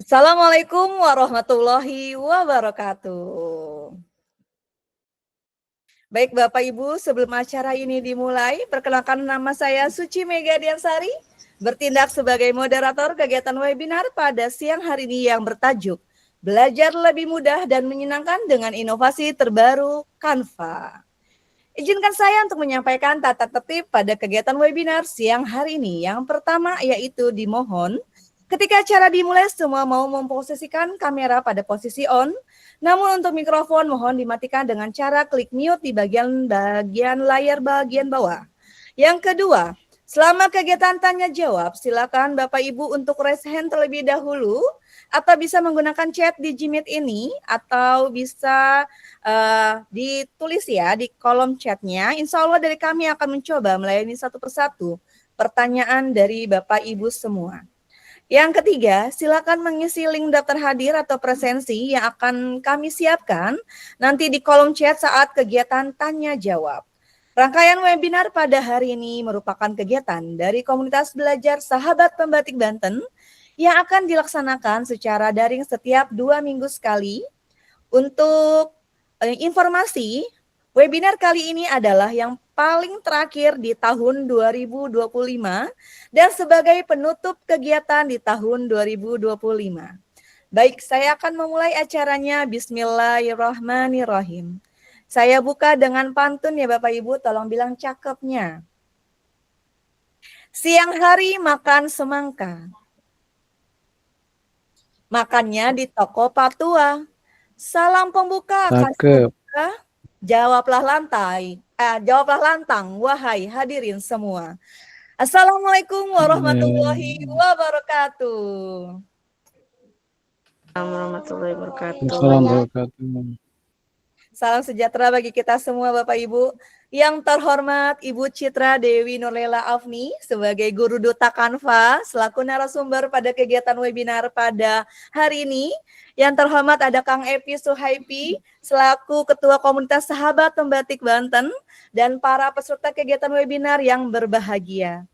Assalamualaikum warahmatullahi wabarakatuh. Baik Bapak Ibu, sebelum acara ini dimulai, perkenalkan nama saya Suci Mega Diansari, bertindak sebagai moderator kegiatan webinar pada siang hari ini yang bertajuk Belajar Lebih Mudah dan Menyenangkan dengan Inovasi Terbaru Canva. Izinkan saya untuk menyampaikan tata tertib pada kegiatan webinar siang hari ini. Yang pertama yaitu dimohon ketika acara dimulai semua mau memposisikan kamera pada posisi on. Namun untuk mikrofon mohon dimatikan dengan cara klik mute di bagian layar bagian bawah. Yang kedua, selama kegiatan tanya jawab, silakan Bapak Ibu untuk raise hand terlebih dahulu atau bisa menggunakan chat di Gmeet ini atau bisa ditulis ya di kolom chatnya. Insya Allah dari kami akan mencoba melayani satu persatu pertanyaan dari Bapak Ibu semua. Yang ketiga, silakan mengisi link daftar hadir atau presensi yang akan kami siapkan nanti di kolom chat saat kegiatan tanya jawab. Rangkaian webinar pada hari ini merupakan kegiatan dari komunitas belajar Sahabat Pembatik Banten yang akan dilaksanakan secara daring setiap 2 minggu sekali. Untuk informasi, webinar kali ini adalah yang paling terakhir di tahun 2025 dan sebagai penutup kegiatan di tahun 2025. Baik, saya akan memulai acaranya. Bismillahirrahmanirrahim. Saya buka dengan pantun ya Bapak Ibu, tolong bilang cakepnya. Siang hari makan semangka. Makannya di toko Patua. Salam pembuka. Cakep. Jawablah lantang, wahai hadirin semua. Assalamualaikum warahmatullahi wabarakatuh. Warahmatullahi wabarakatuh. Assalamualaikum. Salam sejahtera bagi kita semua Bapak Ibu. Yang terhormat Ibu Citra Dewi Nurlela Afni sebagai Guru Duta Canva selaku narasumber pada kegiatan webinar pada hari ini. Yang terhormat ada Kang Epi Suhaipi selaku Ketua Komunitas Sahabat Pembatik Banten dan para peserta kegiatan webinar yang berbahagia.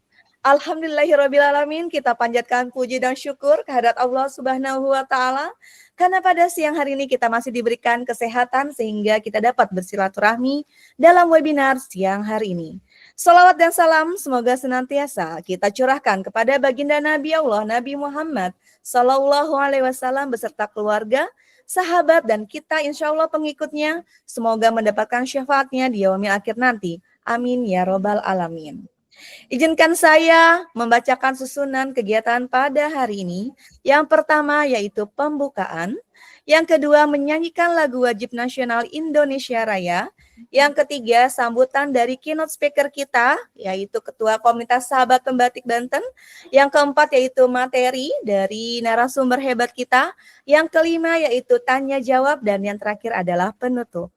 Alhamdulillahirrabbilalamin, kita panjatkan puji dan syukur kehadirat Allah Subhanahu wa Ta'ala karena pada siang hari ini kita masih diberikan kesehatan sehingga kita dapat bersilaturahmi dalam webinar siang hari ini. Salawat dan salam semoga senantiasa kita curahkan kepada baginda Nabi Allah Nabi Muhammad Sallallahu Alaihi Wasallam beserta keluarga, sahabat dan kita insya Allah pengikutnya. Semoga mendapatkan syafaatnya di yaumil akhir nanti. Amin ya robbal alamin. Izinkan saya membacakan susunan kegiatan pada hari ini. Yang pertama yaitu pembukaan. Yang kedua menyanyikan lagu wajib nasional Indonesia Raya. Yang ketiga sambutan dari keynote speaker kita yaitu Ketua Komunitas Sahabat Pembatik Banten. Yang keempat yaitu materi dari narasumber hebat kita. Yang kelima yaitu tanya jawab dan yang terakhir adalah penutup.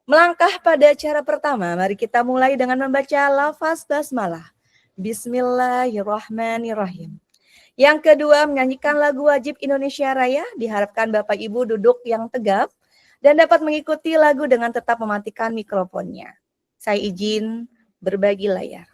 Melangkah pada acara pertama, mari kita mulai dengan membaca lafaz basmalah. Bismillahirrahmanirrahim. Yang kedua, menyanyikan lagu wajib Indonesia Raya. Diharapkan Bapak Ibu duduk yang tegap dan dapat mengikuti lagu dengan tetap mematikan mikrofonnya. Saya izin berbagi layar.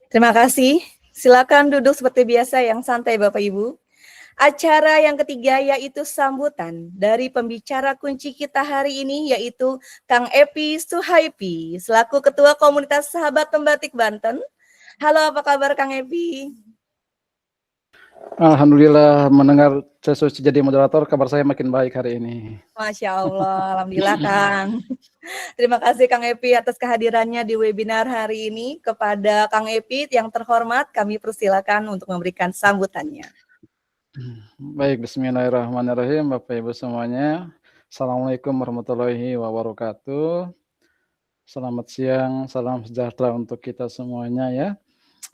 Terima kasih. Silakan duduk seperti biasa yang santai Bapak Ibu. Acara yang ketiga yaitu sambutan dari pembicara kunci kita hari ini yaitu Kang Epi Suhaipi selaku Ketua Komunitas Sahabat Pembatik Banten. Halo, apa kabar Kang Epi? Alhamdulillah mendengar sesuai jadi moderator, kabar saya makin baik hari ini. Masya Allah, Alhamdulillah Kang. Terima kasih Kang Epi atas kehadirannya di webinar hari ini. Kepada Kang Epi yang terhormat, kami persilakan untuk memberikan sambutannya. Baik, bismillahirrahmanirrahim, Bapak Ibu semuanya. Assalamualaikum warahmatullahi wabarakatuh. Selamat siang, salam sejahtera untuk kita semuanya ya.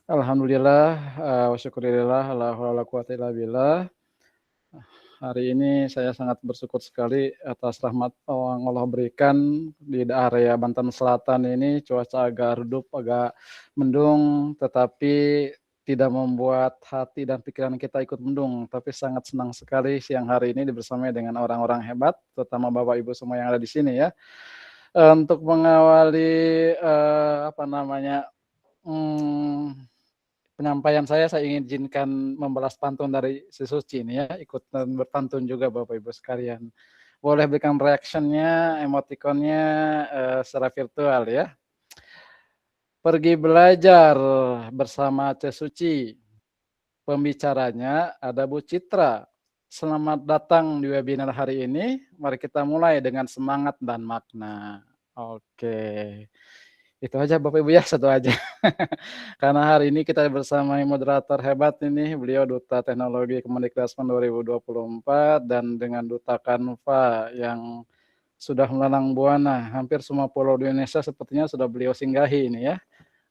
Alhamdulillah, wa syukurillah, la haula wala quwata illa billah. Hari ini saya sangat bersyukur sekali atas rahmat yang Allah berikan di area Banten Selatan ini. Cuaca agak redup, agak mendung, tetapi tidak membuat hati dan pikiran kita ikut mendung. Tapi sangat senang sekali siang hari ini bersama dengan orang-orang hebat, terutama Bapak Ibu semua yang ada di sini ya. Untuk mengawali penyampaian saya ingin izinkan membalas pantun dari si Suci ini ya, ikut berpantun juga Bapak Ibu sekalian. Boleh berikan reactionnya, emotikonnya secara virtual ya. Pergi belajar bersama Ce Suci. Pembicaranya ada Bu Citra. Selamat datang di webinar hari ini. Mari kita mulai dengan semangat dan makna. Oke. Itu aja Bapak Ibu ya, satu aja. Karena hari ini kita bersama moderator hebat ini, beliau Duta Teknologi Kemendikbudayaan 2024 dan dengan Duta Kanva yang sudah melalang buana. Hampir semua pulau di Indonesia sepertinya sudah beliau singgahi ini ya.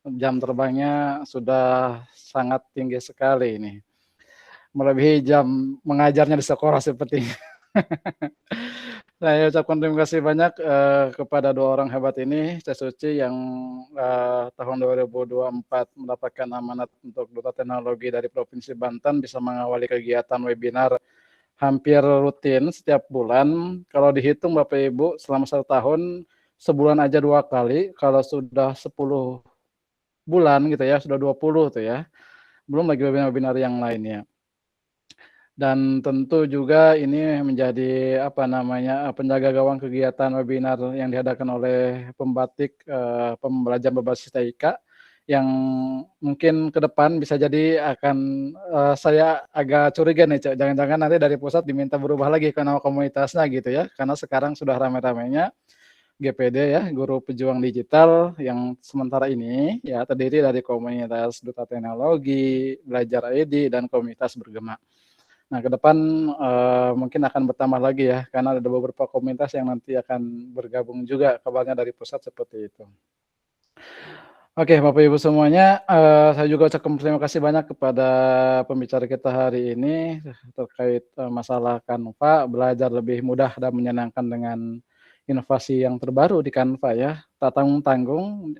Jam terbangnya sudah sangat tinggi sekali ini. Melebihi jam mengajarnya di sekolah sepertinya. Saya ucapkan terima kasih banyak kepada dua orang hebat ini, Ce Suci yang tahun 2024 mendapatkan amanat untuk Duta Teknologi dari Provinsi Banten, bisa mengawali kegiatan webinar hampir rutin setiap bulan. Kalau dihitung Bapak Ibu selama 1 tahun, sebulan aja 2 kali, kalau sudah 10 bulan gitu ya, sudah 20 tuh ya. Belum lagi webinar-webinar yang lainnya. Dan tentu juga ini menjadi penjaga gawang kegiatan webinar yang diadakan oleh pembatik pembelajaran berbasis TIK yang mungkin ke depan bisa jadi akan saya agak curiga nih, jangan-jangan nanti dari pusat diminta berubah lagi ke nama komunitasnya gitu ya, karena sekarang sudah rame-ramenya GPD ya, Guru Pejuang Digital, yang sementara ini ya terdiri dari komunitas Duta Teknologi, Belajar ID, dan komunitas Bergema. Nah, ke depan mungkin akan bertambah lagi ya, karena ada beberapa komunitas yang nanti akan bergabung juga, kabarnya dari pusat seperti itu. Oke, Bapak Ibu semuanya, saya juga ucapkan terima kasih banyak kepada pembicara kita hari ini terkait masalah Canva, belajar lebih mudah dan menyenangkan dengan inovasi yang terbaru di Canva ya. Tak tanggung-tanggung,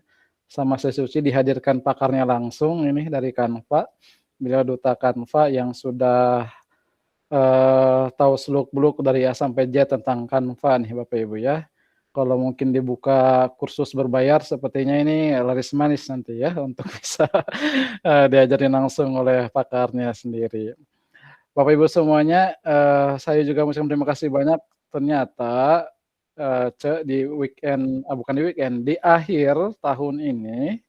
sama Ce Suci dihadirkan pakarnya langsung ini dari Canva. Beliau Duta Canva yang sudah tahu seluk-beluk dari A sampai Z tentang Canva nih Bapak Ibu ya. Kalau mungkin dibuka kursus berbayar sepertinya ini laris manis nanti ya untuk bisa diajarin langsung oleh pakarnya sendiri. Bapak Ibu semuanya, saya juga mengucapkan terima kasih banyak. Ternyata di weekend, bukan di weekend, di akhir tahun ini,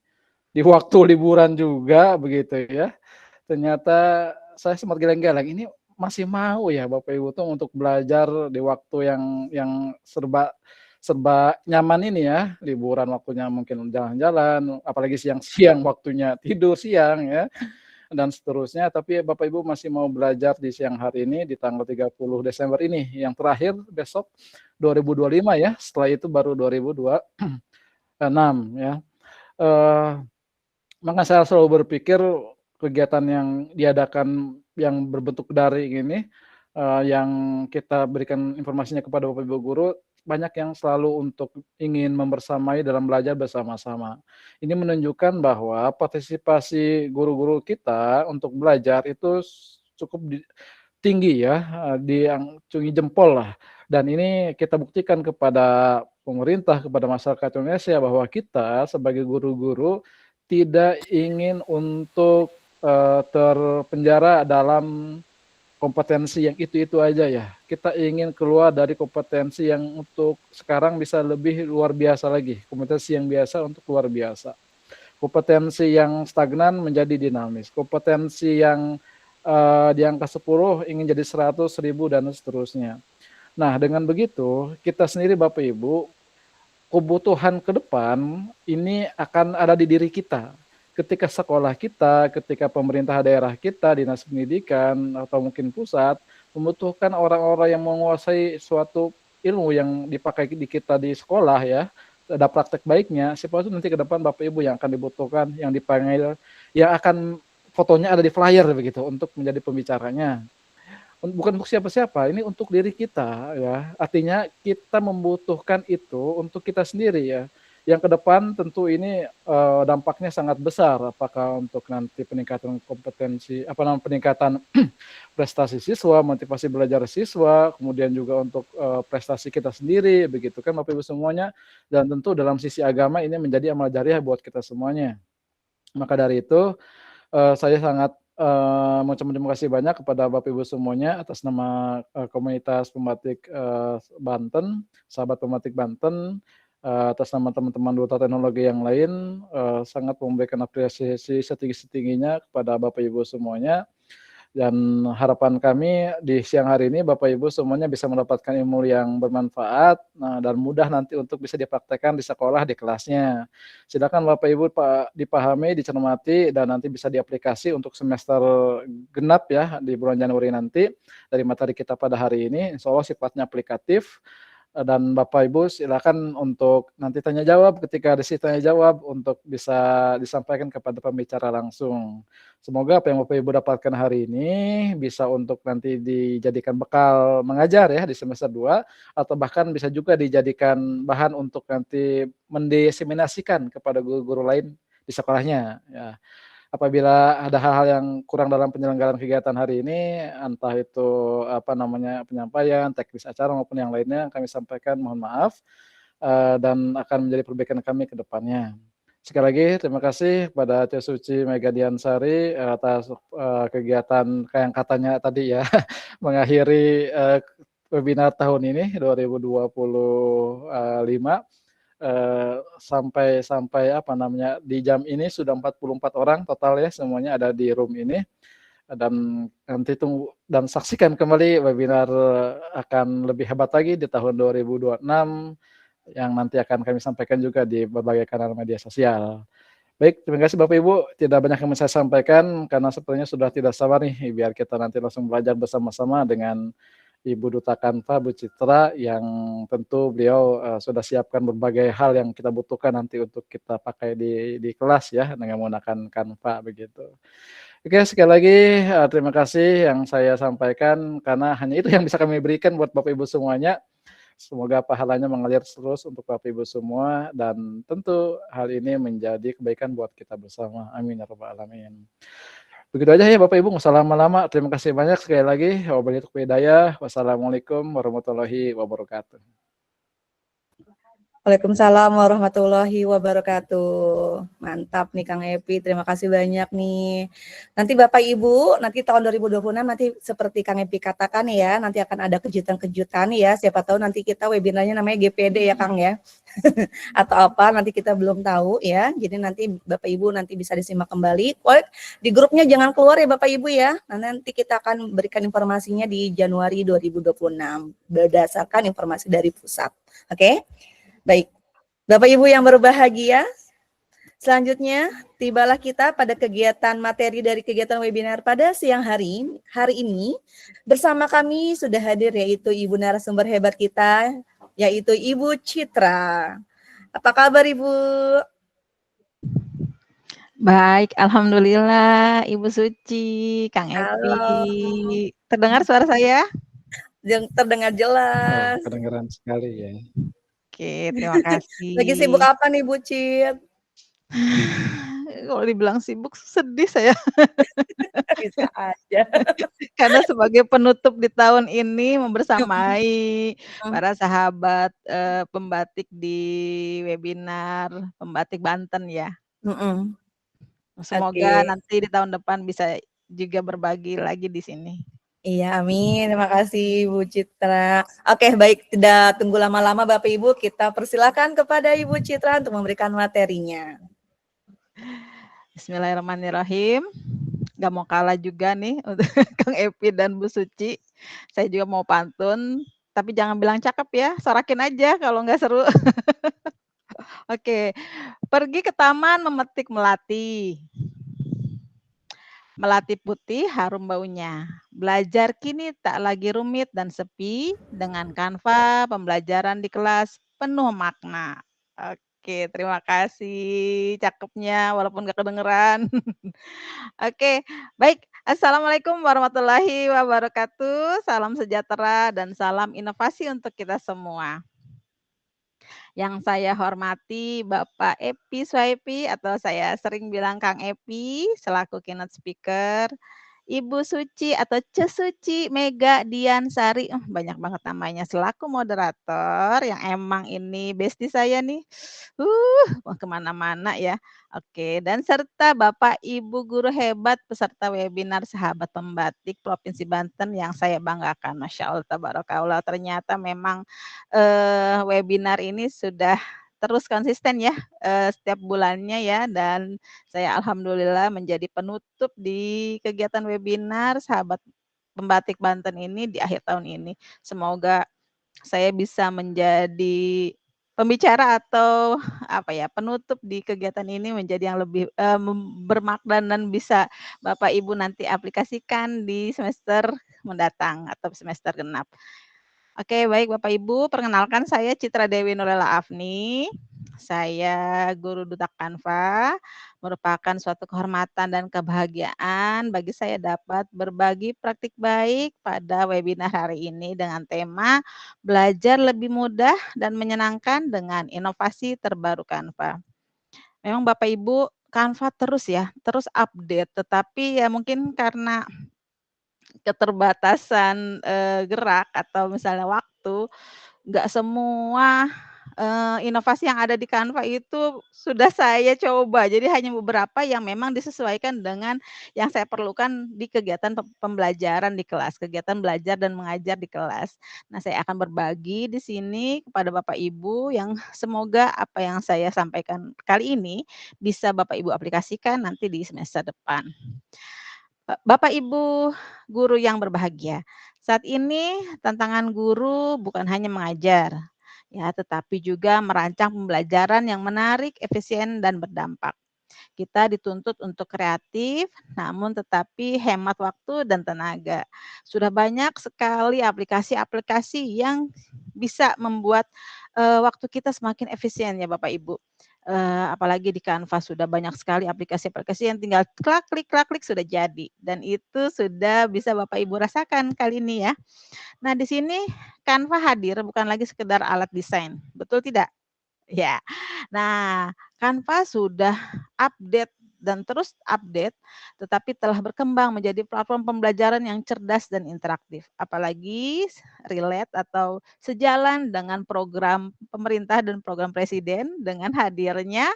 di waktu liburan juga begitu ya. Ternyata saya sempat geleng-geleng, ini masih mau ya Bapak Ibu tuh untuk belajar di waktu yang serba nyaman ini ya, liburan waktunya mungkin jalan-jalan, apalagi siang-siang waktunya tidur siang ya, dan seterusnya. Tapi Bapak Ibu masih mau belajar di siang hari ini di tanggal 30 Desember ini, yang terakhir besok 2025 ya, setelah itu baru 2026 ya. Maka saya selalu berpikir kegiatan yang diadakan yang berbentuk daring ini, yang kita berikan informasinya kepada Bapak Ibu guru, banyak yang selalu untuk ingin membersamai dalam belajar bersama-sama. Ini menunjukkan bahwa partisipasi guru-guru kita untuk belajar itu cukup tinggi ya, diacungi jempol lah. Dan ini kita buktikan kepada pemerintah, kepada masyarakat Indonesia bahwa kita sebagai guru-guru tidak ingin untuk terpenjara dalam kompetensi yang itu aja ya. Kita ingin keluar dari kompetensi yang untuk sekarang bisa lebih luar biasa lagi. Kompetensi yang biasa untuk luar biasa. Kompetensi yang stagnan menjadi dinamis. Kompetensi yang di angka 10 ingin jadi 100, 1000 dan seterusnya. Nah, dengan begitu kita sendiri Bapak Ibu, kebutuhan ke depan ini akan ada di diri kita. Ketika sekolah kita, ketika pemerintah daerah kita, dinas pendidikan, atau mungkin pusat, membutuhkan orang-orang yang menguasai suatu ilmu yang dipakai di kita di sekolah ya, ada praktek baiknya, siapa itu nanti ke depan Bapak Ibu yang akan dibutuhkan, yang dipanggil, yang akan fotonya ada di flyer begitu untuk menjadi pembicaranya. Bukan untuk siapa-siapa, ini untuk diri kita ya. Artinya kita membutuhkan itu untuk kita sendiri ya. Yang ke depan tentu ini dampaknya sangat besar, apakah untuk nanti peningkatan kompetensi, peningkatan prestasi siswa, motivasi belajar siswa, kemudian juga untuk prestasi kita sendiri, begitu kan Bapak Ibu semuanya. Dan tentu dalam sisi agama ini menjadi amal jariah buat kita semuanya. Maka dari itu saya sangat mengucapkan terima kasih banyak kepada Bapak Ibu semuanya atas nama komunitas pembatik Banten, sahabat pembatik Banten, atas nama teman-teman Duta Teknologi yang lain, sangat memberikan apresiasi setinggi-tingginya kepada Bapak Ibu semuanya. Dan harapan kami di siang hari ini Bapak Ibu semuanya bisa mendapatkan ilmu yang bermanfaat dan mudah nanti untuk bisa dipraktekkan di sekolah, di kelasnya. Silakan Bapak Ibu dipahami, dicermati, dan nanti bisa diaplikasi untuk semester genap ya di bulan Januari nanti. Dari materi kita pada hari ini, insya Allah sifatnya aplikatif. Dan Bapak Ibu silakan untuk nanti tanya jawab, ketika ada tanya jawab untuk bisa disampaikan kepada pembicara langsung. Semoga apa yang Bapak Ibu dapatkan hari ini bisa untuk nanti dijadikan bekal mengajar ya di semester 2, atau bahkan bisa juga dijadikan bahan untuk nanti mendiseminasikan kepada guru-guru lain di sekolahnya ya. Apabila ada hal-hal yang kurang dalam penyelenggaraan kegiatan hari ini, entah itu penyampaian, teknis acara maupun yang lainnya, kami sampaikan mohon maaf dan akan menjadi perbaikan kami ke depannya. Sekali lagi terima kasih kepada Teh Suci Megadiansari atas kegiatan yang katanya tadi ya mengakhiri webinar tahun ini 2025. Sampai di jam ini sudah 44 orang total ya semuanya ada di room ini, dan nanti tunggu dan saksikan kembali webinar akan lebih hebat lagi di tahun 2026 yang nanti akan kami sampaikan juga di berbagai kanal media sosial. Baik, terima kasih Bapak Ibu. Tidak banyak yang saya sampaikan karena sepertinya sudah tidak sabar nih biar kita nanti langsung belajar bersama-sama dengan Ibu Duta Kanva, Bu Citra, yang tentu beliau sudah siapkan berbagai hal yang kita butuhkan nanti untuk kita pakai di kelas ya dengan menggunakan Kanva begitu. Oke, sekali lagi terima kasih yang saya sampaikan karena hanya itu yang bisa kami berikan buat Bapak Ibu semuanya. Semoga pahalanya mengalir terus untuk Bapak Ibu semua dan tentu hal ini menjadi kebaikan buat kita bersama. Amin ya rabbal alamin. Begitu aja ya Bapak Ibu, nggak usah lama-lama. Terima kasih banyak sekali lagi. Wabillahi taufiq wal hidayah. Wassalamualaikum warahmatullahi wabarakatuh. Waalaikumsalam warahmatullahi wabarakatuh. Mantap nih Kang Epi, terima kasih banyak nih. Nanti Bapak Ibu, nanti tahun 2026 nanti seperti Kang Epi katakan ya, nanti akan ada kejutan-kejutan ya. Siapa tahu nanti kita webinarnya namanya GPD ya Kang ya. Atau apa nanti kita belum tahu ya. Jadi nanti Bapak Ibu nanti bisa disimak kembali. Di grupnya jangan keluar ya Bapak Ibu ya. Nanti kita akan berikan informasinya di Januari 2026 berdasarkan informasi dari pusat. Oke? Baik, Bapak Ibu yang berbahagia, selanjutnya tibalah kita pada kegiatan materi dari kegiatan webinar pada siang hari ini. Bersama kami sudah hadir yaitu Ibu narasumber hebat kita, yaitu Ibu Citra. Apa kabar Ibu? Baik, alhamdulillah Ibu Suci, Kang Epi. Terdengar suara saya? Terdengar jelas. Kedengaran sekali ya. Oke, terima kasih. Lagi sibuk apa nih Bu Cit? Kalau dibilang sibuk sedih saya. Bisa aja. Karena sebagai penutup di tahun ini membersamai para sahabat pembatik di webinar Pembatik Banten ya. Semoga Oke. nanti di tahun depan bisa juga berbagi lagi di sini. Iya, amin. Terima kasih Bu Citra. Oke, baik, tidak tunggu lama-lama Bapak Ibu, kita persilakan kepada Ibu Citra untuk memberikan materinya. Bismillahirrahmanirrahim. Gak mau kalah juga nih untuk Kang Epi dan Bu Suci. Saya juga mau pantun, tapi jangan bilang cakep ya, sorakin aja kalau nggak seru. Oke, pergi ke taman memetik melati. Melati putih harum baunya. Belajar kini tak lagi rumit dan sepi, dengan Canva pembelajaran di kelas penuh makna. Oke, terima kasih cakepnya walaupun gak kedengeran. Oke, baik. Assalamualaikum warahmatullahi wabarakatuh. Salam sejahtera dan salam inovasi untuk kita semua. Yang saya hormati Bapak Epi Swaipi atau saya sering bilang Kang Epi selaku keynote speaker, Ibu Suci atau Ce Suci Mega Diansari, banyak banget namanya selaku moderator yang emang ini bestie saya nih, mau kemana-mana ya. Oke, dan serta Bapak Ibu guru hebat peserta webinar Sahabat Pembatik Provinsi Banten yang saya banggakan, Masya Allah, tabarakallah. Ternyata memang webinar ini sudah terus konsisten ya setiap bulannya ya, dan saya alhamdulillah menjadi penutup di kegiatan webinar Sahabat Pembatik Banten ini di akhir tahun ini. Semoga saya bisa menjadi pembicara atau apa ya, penutup di kegiatan ini menjadi yang lebih bermakna dan bisa Bapak Ibu nanti aplikasikan di semester mendatang atau semester genap. Oke, baik Bapak Ibu, perkenalkan saya Citra Dewi Nurlela Afni. Saya guru duta Canva, merupakan suatu kehormatan dan kebahagiaan bagi saya dapat berbagi praktik baik pada webinar hari ini dengan tema belajar lebih mudah dan menyenangkan dengan inovasi terbaru Canva. Memang Bapak Ibu, Canva terus ya, terus update, tetapi ya mungkin karena keterbatasan, gerak atau misalnya waktu, nggak semua, inovasi yang ada di Canva itu sudah saya coba. Jadi hanya beberapa yang memang disesuaikan dengan yang saya perlukan di kegiatan pembelajaran di kelas, kegiatan belajar dan mengajar di kelas. Nah, saya akan berbagi di sini kepada Bapak Ibu yang semoga apa yang saya sampaikan kali ini bisa Bapak Ibu aplikasikan nanti di semester depan. Bapak Ibu guru yang berbahagia, saat ini tantangan guru bukan hanya mengajar, ya, tetapi juga merancang pembelajaran yang menarik, efisien, dan berdampak. Kita dituntut untuk kreatif, namun tetapi hemat waktu dan tenaga. Sudah banyak sekali aplikasi-aplikasi yang bisa membuat waktu kita semakin efisien ya Bapak Ibu. Apalagi di Canva sudah banyak sekali aplikasi-aplikasi yang tinggal klik sudah jadi dan itu sudah bisa Bapak Ibu rasakan kali ini ya. Nah, di sini Canva hadir bukan lagi sekedar alat desain, betul tidak? Ya. Nah, Canva sudah update dan terus update, tetapi telah berkembang menjadi platform pembelajaran yang cerdas dan interaktif. Apalagi relate atau sejalan dengan program pemerintah dan program presiden dengan hadirnya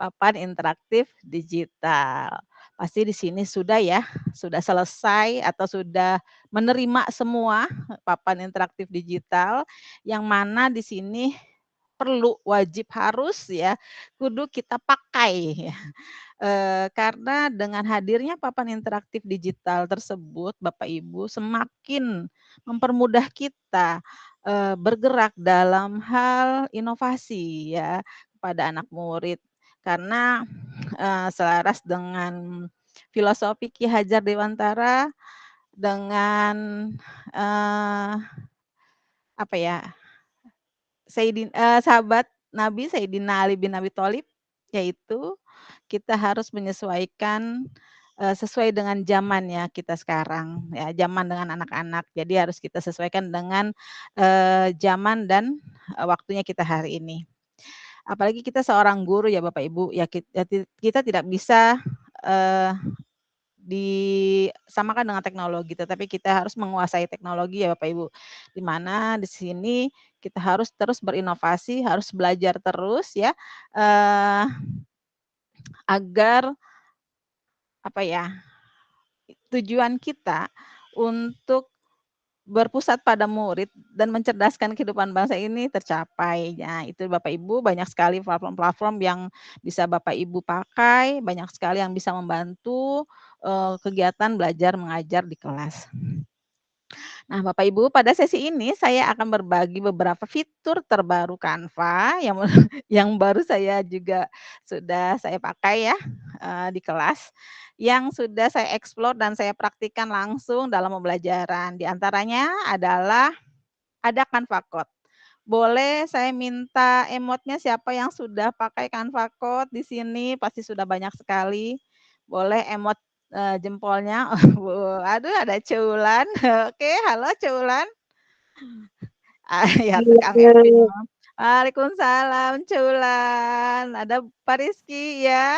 papan interaktif digital. Pasti di sini sudah ya, sudah selesai atau sudah menerima semua papan interaktif digital yang mana di sini perlu, wajib, harus ya, kudu kita pakai ya. Karena dengan hadirnya papan interaktif digital tersebut, Bapak Ibu semakin mempermudah kita, bergerak dalam hal inovasi ya, kepada anak murid. Karena, selaras dengan filosofi Ki Hajar Dewantara dengan, apa ya, sahabat Nabi Sayyidina Ali bin Abi Thalib, yaitu kita harus menyesuaikan, sesuai dengan zamannya kita sekarang ya, zaman dengan anak-anak. Jadi harus kita sesuaikan dengan, zaman dan, waktunya kita hari ini. Apalagi kita seorang guru ya Bapak Ibu, ya kita tidak bisa, eee, disamakan dengan teknologi, tetapi kita harus menguasai teknologi ya Bapak Ibu. Di mana di sini kita harus terus berinovasi, harus belajar terus ya, agar tujuan kita untuk berpusat pada murid dan mencerdaskan kehidupan bangsa ini tercapai. Nah, itu Bapak Ibu banyak sekali platform-platform yang bisa Bapak Ibu pakai, banyak sekali yang bisa membantu kegiatan belajar mengajar di kelas. Nah, Bapak Ibu, pada sesi ini saya akan berbagi beberapa fitur terbaru Canva yang yang baru saya juga sudah saya pakai ya di kelas, yang sudah saya explore dan saya praktikkan langsung dalam pembelajaran. Di antaranya adalah ada Canva Code. Boleh saya minta emotnya siapa yang sudah pakai Canva Code di sini? Pasti sudah banyak sekali. Boleh emot jempolnya. Aduh, ada Ceulan. Oke, halo Ceulan. Ya, Iya, Kang Epin. Waalaikumsalam Ceulan. Ada Pak Rizky ya.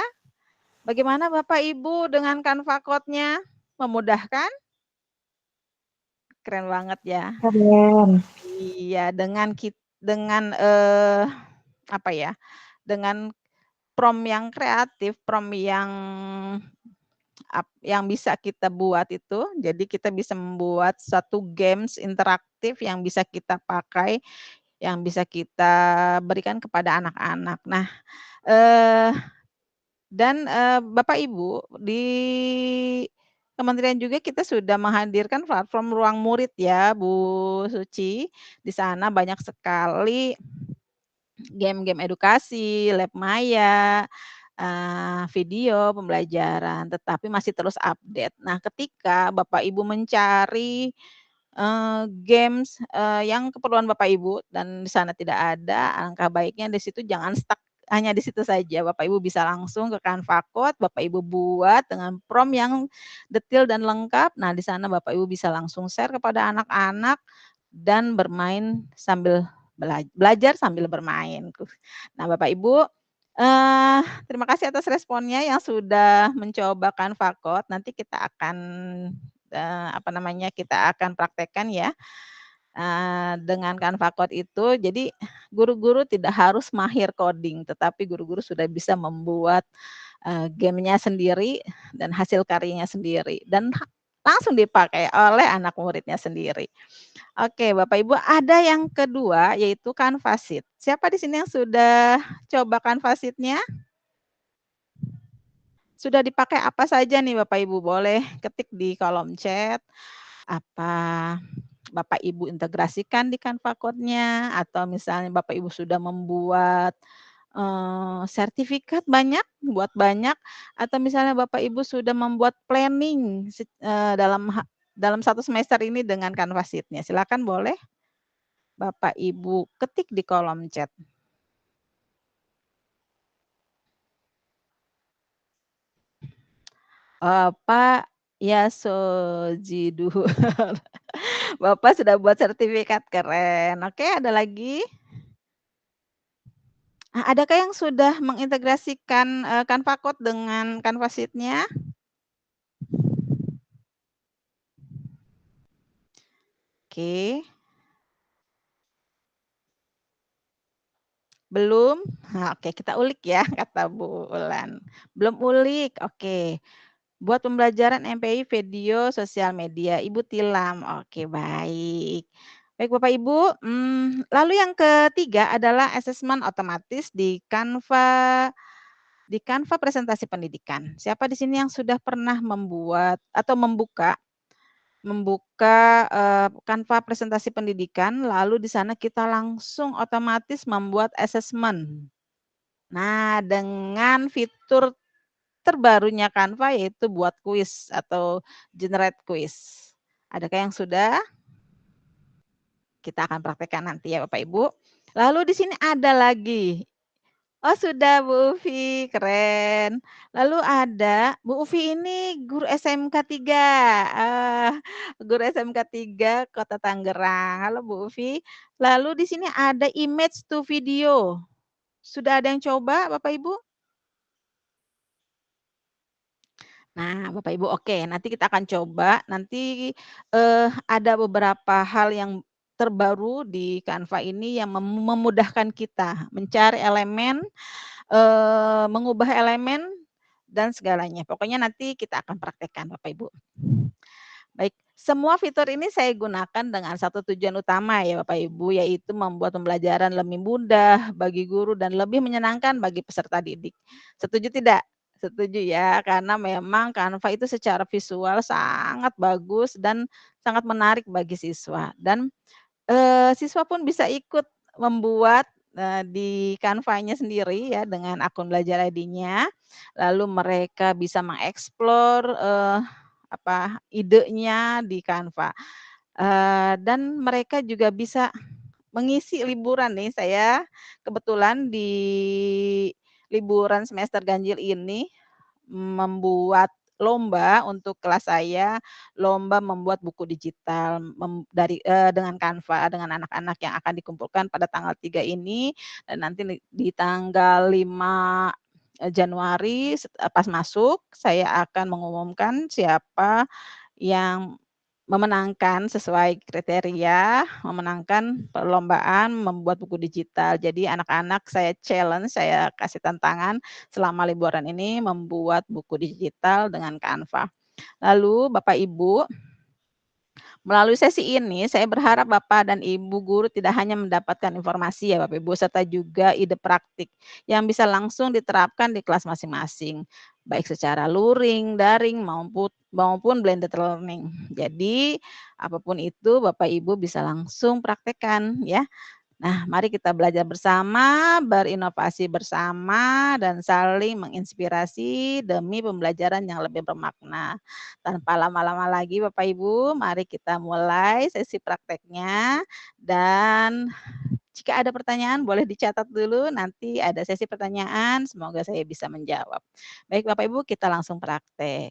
Bagaimana Bapak Ibu dengan Canva Code-nya? Memudahkan? Keren banget ya. keren. Iya, dengan dengan prompt yang kreatif, prompt yang bisa kita buat itu, jadi kita bisa membuat suatu games interaktif yang bisa kita pakai, yang bisa kita berikan kepada anak-anak. Nah, Bapak Ibu, di kementerian juga kita sudah menghadirkan platform Ruang Murid ya, Bu Suci. Di sana banyak sekali game-game edukasi, lab maya, video pembelajaran, tetapi masih terus update. Nah, ketika Bapak Ibu mencari, games, yang keperluan Bapak Ibu dan di sana tidak ada, alangkah baiknya di situ jangan stuck hanya di situ saja. Bapak Ibu bisa langsung ke Canva Code, Bapak Ibu buat dengan prompt yang detail dan lengkap. Nah, di sana Bapak Ibu bisa langsung share kepada anak-anak dan bermain sambil belajar sambil bermain. Nah, Bapak Ibu, terima kasih atas responnya yang sudah mencoba Canva Code. Nanti kita akan, kita akan praktekkan ya, dengan Canva Code itu. Jadi guru-guru tidak harus mahir coding, tetapi guru-guru sudah bisa membuat, game-nya sendiri dan hasil karyanya sendiri dan langsung dipakai oleh anak muridnya sendiri. Oke, Bapak Ibu, ada yang kedua yaitu Canvasit. Siapa di sini yang sudah coba Canvasit-nya? Sudah dipakai apa saja nih Bapak Ibu? Boleh ketik di kolom chat, apa Bapak Ibu integrasikan di Canva Code-nya, atau misalnya Bapak Ibu sudah membuat, sertifikat buat banyak, atau misalnya Bapak Ibu sudah membuat planning dalam 1 semester ini dengan Canvasit-nya. Silakan boleh Bapak Ibu ketik di kolom chat. Pak Yasojidul. Bapak sudah buat sertifikat, keren. Oke, ada lagi? Adakah yang sudah mengintegrasikan, Canva Code dengan Canvasit-nya? Oke. Belum? Oke, kita ulik ya, kata Bu Ulan. Belum ulik, oke. Buat pembelajaran MPI video sosial media, Ibu Tilam. Oke, baik. Baik Bapak Ibu, lalu yang ketiga adalah asesmen otomatis di Canva presentasi pendidikan. Siapa di sini yang sudah pernah membuat atau membuka Canva presentasi pendidikan, lalu di sana kita langsung otomatis membuat asesmen. Nah, dengan fitur terbarunya Canva yaitu buat kuis atau generate kuis. Adakah yang sudah? Kita akan praktekkan nanti ya Bapak Ibu. Lalu di sini ada lagi. Oh sudah Bu Ufi, keren. Lalu ada Bu Ufi ini guru SMK 3, guru SMK 3 Kota Tangerang. Halo Bu Ufi. Lalu di sini ada image to video. Sudah ada yang coba Bapak Ibu? Nah, Bapak Ibu, oke, nanti kita akan coba. Nanti ada beberapa hal yang terbaru di Canva ini yang memudahkan kita mencari elemen, mengubah elemen dan segalanya. Pokoknya nanti kita akan praktekkan Bapak Ibu. Baik, semua fitur ini saya gunakan dengan satu tujuan utama ya Bapak Ibu, yaitu membuat pembelajaran lebih mudah bagi guru dan lebih menyenangkan bagi peserta didik. Setuju tidak? Setuju ya, karena memang Canva itu secara visual sangat bagus dan sangat menarik bagi siswa. Dan siswa pun bisa ikut membuat, di Canva-nya sendiri ya dengan akun Belajar ID-nya, lalu mereka bisa mengeksplor, idenya di Canva. Dan mereka juga bisa mengisi liburan nih, saya kebetulan di liburan semester ganjil ini membuat lomba untuk kelas saya, lomba membuat buku digital dengan Canva, dengan anak-anak yang akan dikumpulkan pada tanggal 3 ini, dan nanti di tanggal 5, Januari pas masuk, saya akan mengumumkan siapa yang memenangkan sesuai kriteria, memenangkan perlombaan membuat buku digital. Jadi anak-anak saya challenge, saya kasih tantangan selama liburan ini membuat buku digital dengan Canva. Lalu Bapak Ibu, melalui sesi ini saya berharap Bapak dan Ibu guru tidak hanya mendapatkan informasi ya Bapak Ibu, serta juga ide praktik yang bisa langsung diterapkan di kelas masing-masing, baik secara luring, daring maupun blended learning. Jadi apapun itu Bapak Ibu bisa langsung praktekkan ya. Nah, mari kita belajar bersama, berinovasi bersama, dan saling menginspirasi demi pembelajaran yang lebih bermakna. Tanpa lama-lama lagi Bapak Ibu, mari kita mulai sesi prakteknya. Dan jika ada pertanyaan boleh dicatat dulu, nanti ada sesi pertanyaan, semoga saya bisa menjawab. Baik Bapak Ibu, kita langsung praktek.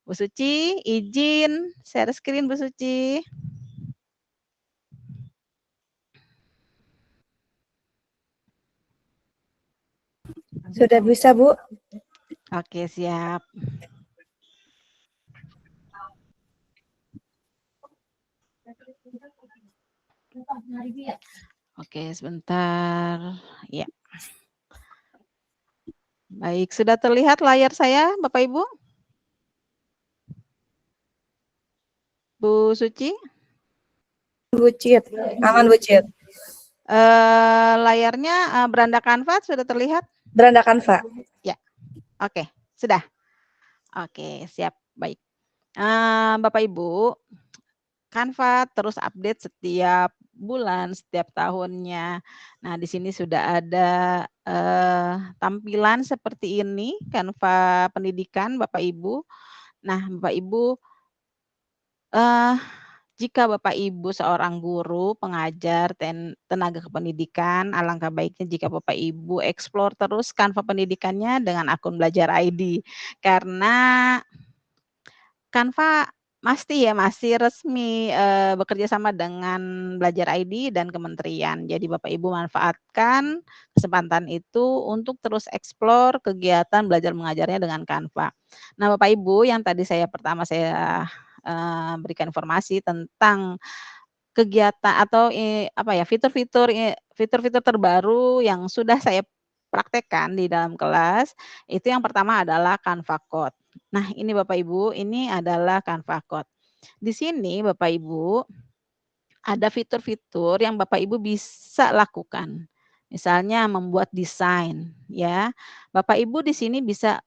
Bu Suci, izin share screen Bu Suci. Sudah bisa, Bu? Oke, siap. Oke, sebentar. Ya. Baik, sudah terlihat layar saya, Bapak Ibu? Bu Suci? Bu Cit, aman Bu Cit. Layarnya beranda Canva sudah terlihat? Beranda Canva. Ya, oke, sudah. Oke, siap, baik. Bapak Ibu, Canva terus update setiap bulan, setiap tahunnya. Nah, di sini sudah ada tampilan seperti ini, Canva pendidikan Bapak Ibu. Nah, Bapak Ibu, jika Bapak Ibu seorang guru, pengajar, tenaga kependidikan, alangkah baiknya jika Bapak Ibu explore terus Canva pendidikannya dengan akun Belajar ID. Karena Canva masih resmi bekerja sama dengan Belajar ID dan kementerian. Jadi Bapak Ibu manfaatkan kesempatan itu untuk terus explore kegiatan belajar mengajarnya dengan Canva. Nah Bapak Ibu, yang tadi pertama saya berikan informasi tentang kegiatan atau fitur-fitur terbaru yang sudah saya praktekkan di dalam kelas, itu yang pertama adalah Canva Code. Nah, ini Bapak Ibu, ini adalah Canva Code. Di sini Bapak Ibu, ada fitur-fitur yang Bapak Ibu bisa lakukan. Misalnya membuat desain, ya. Bapak Ibu di sini bisa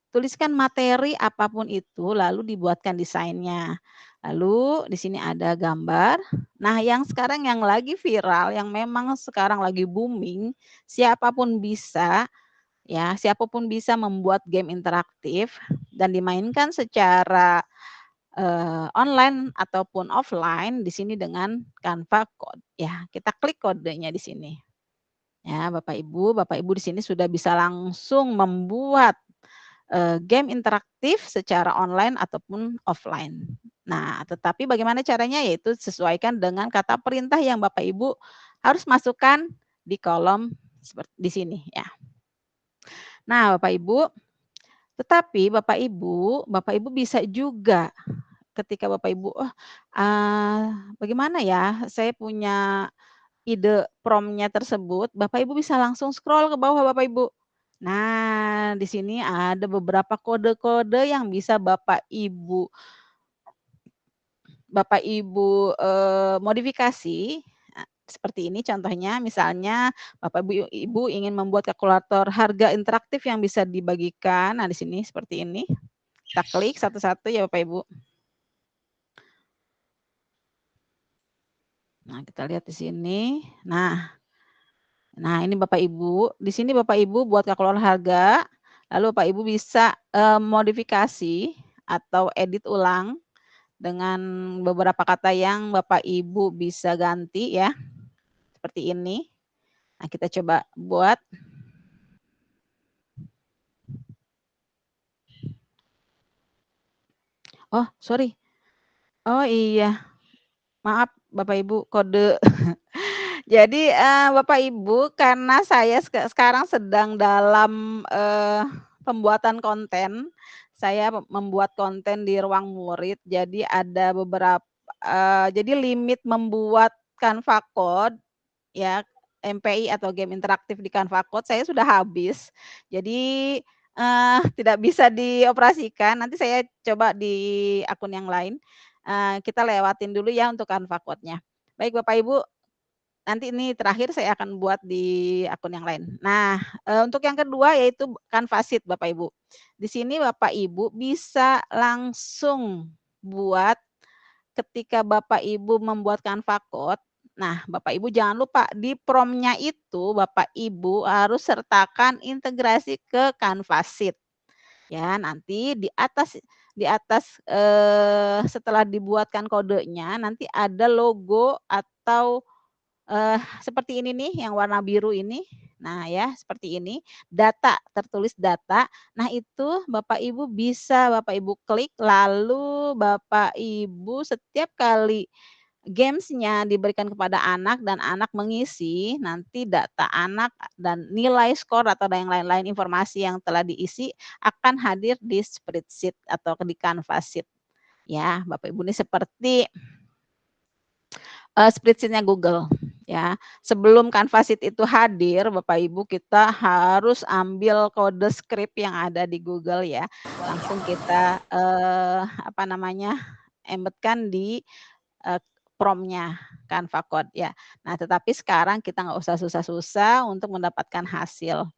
tuliskan materi apapun itu, lalu dibuatkan desainnya. Lalu di sini ada gambar. Nah, yang sekarang yang lagi viral, yang memang sekarang lagi booming, siapapun bisa membuat game interaktif dan dimainkan secara online ataupun offline di sini dengan Canva Code. Ya, kita klik kodenya di sini. Ya, Bapak Ibu di sini sudah bisa langsung membuat game interaktif secara online ataupun offline. Nah, tetapi bagaimana caranya? Yaitu sesuaikan dengan kata perintah yang Bapak Ibu harus masukkan di kolom seperti di sini ya. Nah, Bapak Ibu bisa juga ketika Bapak Ibu, bagaimana ya saya punya ide prompt-nya tersebut, Bapak Ibu bisa langsung scroll ke bawah Bapak Ibu. Nah, di sini ada beberapa kode-kode yang bisa Bapak Ibu modifikasi. Seperti ini contohnya, misalnya Bapak Ibu ingin membuat kalkulator harga interaktif yang bisa dibagikan. Nah, di sini seperti ini. Kita klik satu-satu ya Bapak Ibu. Nah, kita lihat di sini. Nah, ini Bapak Ibu. Di sini Bapak Ibu buat kalkulator harga, lalu Bapak Ibu bisa modifikasi atau edit ulang dengan beberapa kata yang Bapak Ibu bisa ganti ya. Seperti ini. Nah, kita coba buat. Oh, sorry. Oh iya. Maaf Bapak Ibu, kode. Jadi, Bapak Ibu, karena saya sekarang sedang dalam pembuatan konten, saya membuat konten di ruang murid, jadi ada jadi limit membuat Canva Code ya, MPI atau game interaktif di Canva Code saya sudah habis. Jadi, tidak bisa dioperasikan, nanti saya coba di akun yang lain. Kita lewatin dulu ya untuk Canva Code-nya. Baik Bapak Ibu, nanti ini terakhir saya akan buat di akun yang lain. Nah, untuk yang kedua yaitu Canva Sheet Bapak Ibu. Di sini Bapak Ibu bisa langsung buat ketika Bapak Ibu membuat Canva Code. Nah, Bapak Ibu jangan lupa di prompt-nya itu Bapak Ibu harus sertakan integrasi ke Canva Sheet. Ya, nanti di atas setelah dibuatkan kodenya nanti ada logo atau seperti ini nih yang warna biru ini. Nah ya, seperti ini, data, tertulis data. Nah itu Bapak Ibu bisa Bapak Ibu klik, lalu Bapak Ibu setiap kali games-nya diberikan kepada anak dan anak mengisi, nanti data anak dan nilai skor atau yang lain-lain informasi yang telah diisi akan hadir di spreadsheet atau di Canva Sheet. Ya, Bapak Ibu ini seperti spreadsheet-nya Google ya. Sebelum Canva Sheet itu hadir, Bapak Ibu kita harus ambil kode script yang ada di Google ya. Langsung kita embedkan di prompt-nya Canva Code ya. Nah, tetapi sekarang kita nggak usah susah-susah untuk mendapatkan hasil.